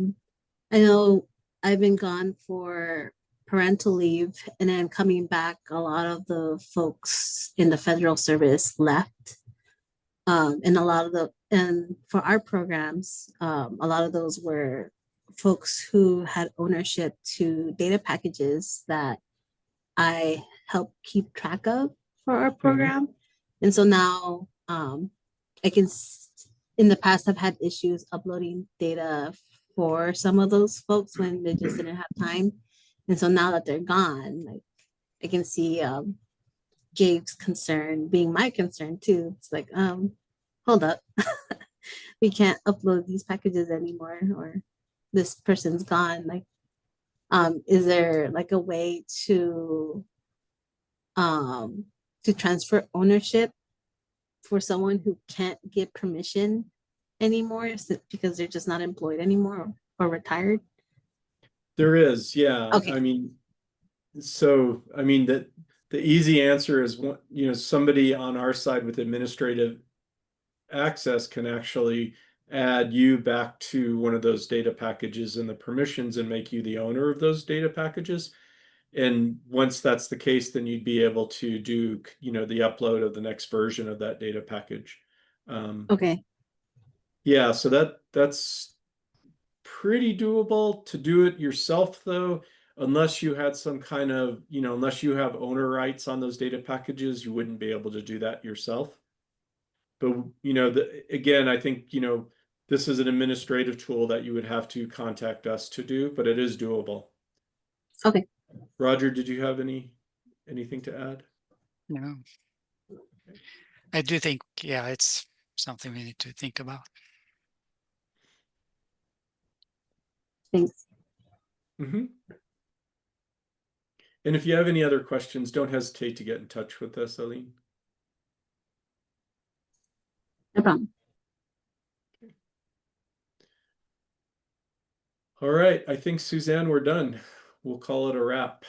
know I've been gone for parental leave, and then coming back, a lot of the folks in the federal service left. And for our programs, a lot of those were folks who had ownership to data packages that I help keep track of for our program. And so now I can, in the past, I've had issues uploading data for some of those folks when they just didn't have time. And so now that they're gone, like, I can see Gabe's concern being my concern too. It's like, hold up, we can't upload these packages anymore, or this person's gone. Like, is there like a way to transfer ownership for someone who can't get permission anymore? Is it because they're just not employed anymore or retired? There is, yeah. Okay. I mean, the easy answer is, somebody on our side with administrative access can actually add you back to one of those data packages in the permissions and make you the owner of those data packages. And once that's the case, then you'd be able to do, the upload of the next version of that data package. Okay. Yeah, so that's pretty doable. To do it yourself, though, unless you had some kind of, unless you have owner rights on those data packages, you wouldn't be able to do that yourself. But, again, I think, this is an administrative tool that you would have to contact us to do, but it is doable. Okay. Roger, did you have anything to add? No. I do think, yeah, it's something we need to think about. Thanks. And if you have any other questions, don't hesitate to get in touch with us, Aline. No problem. All right, I think, Suzanne, we're done. We'll call it a wrap.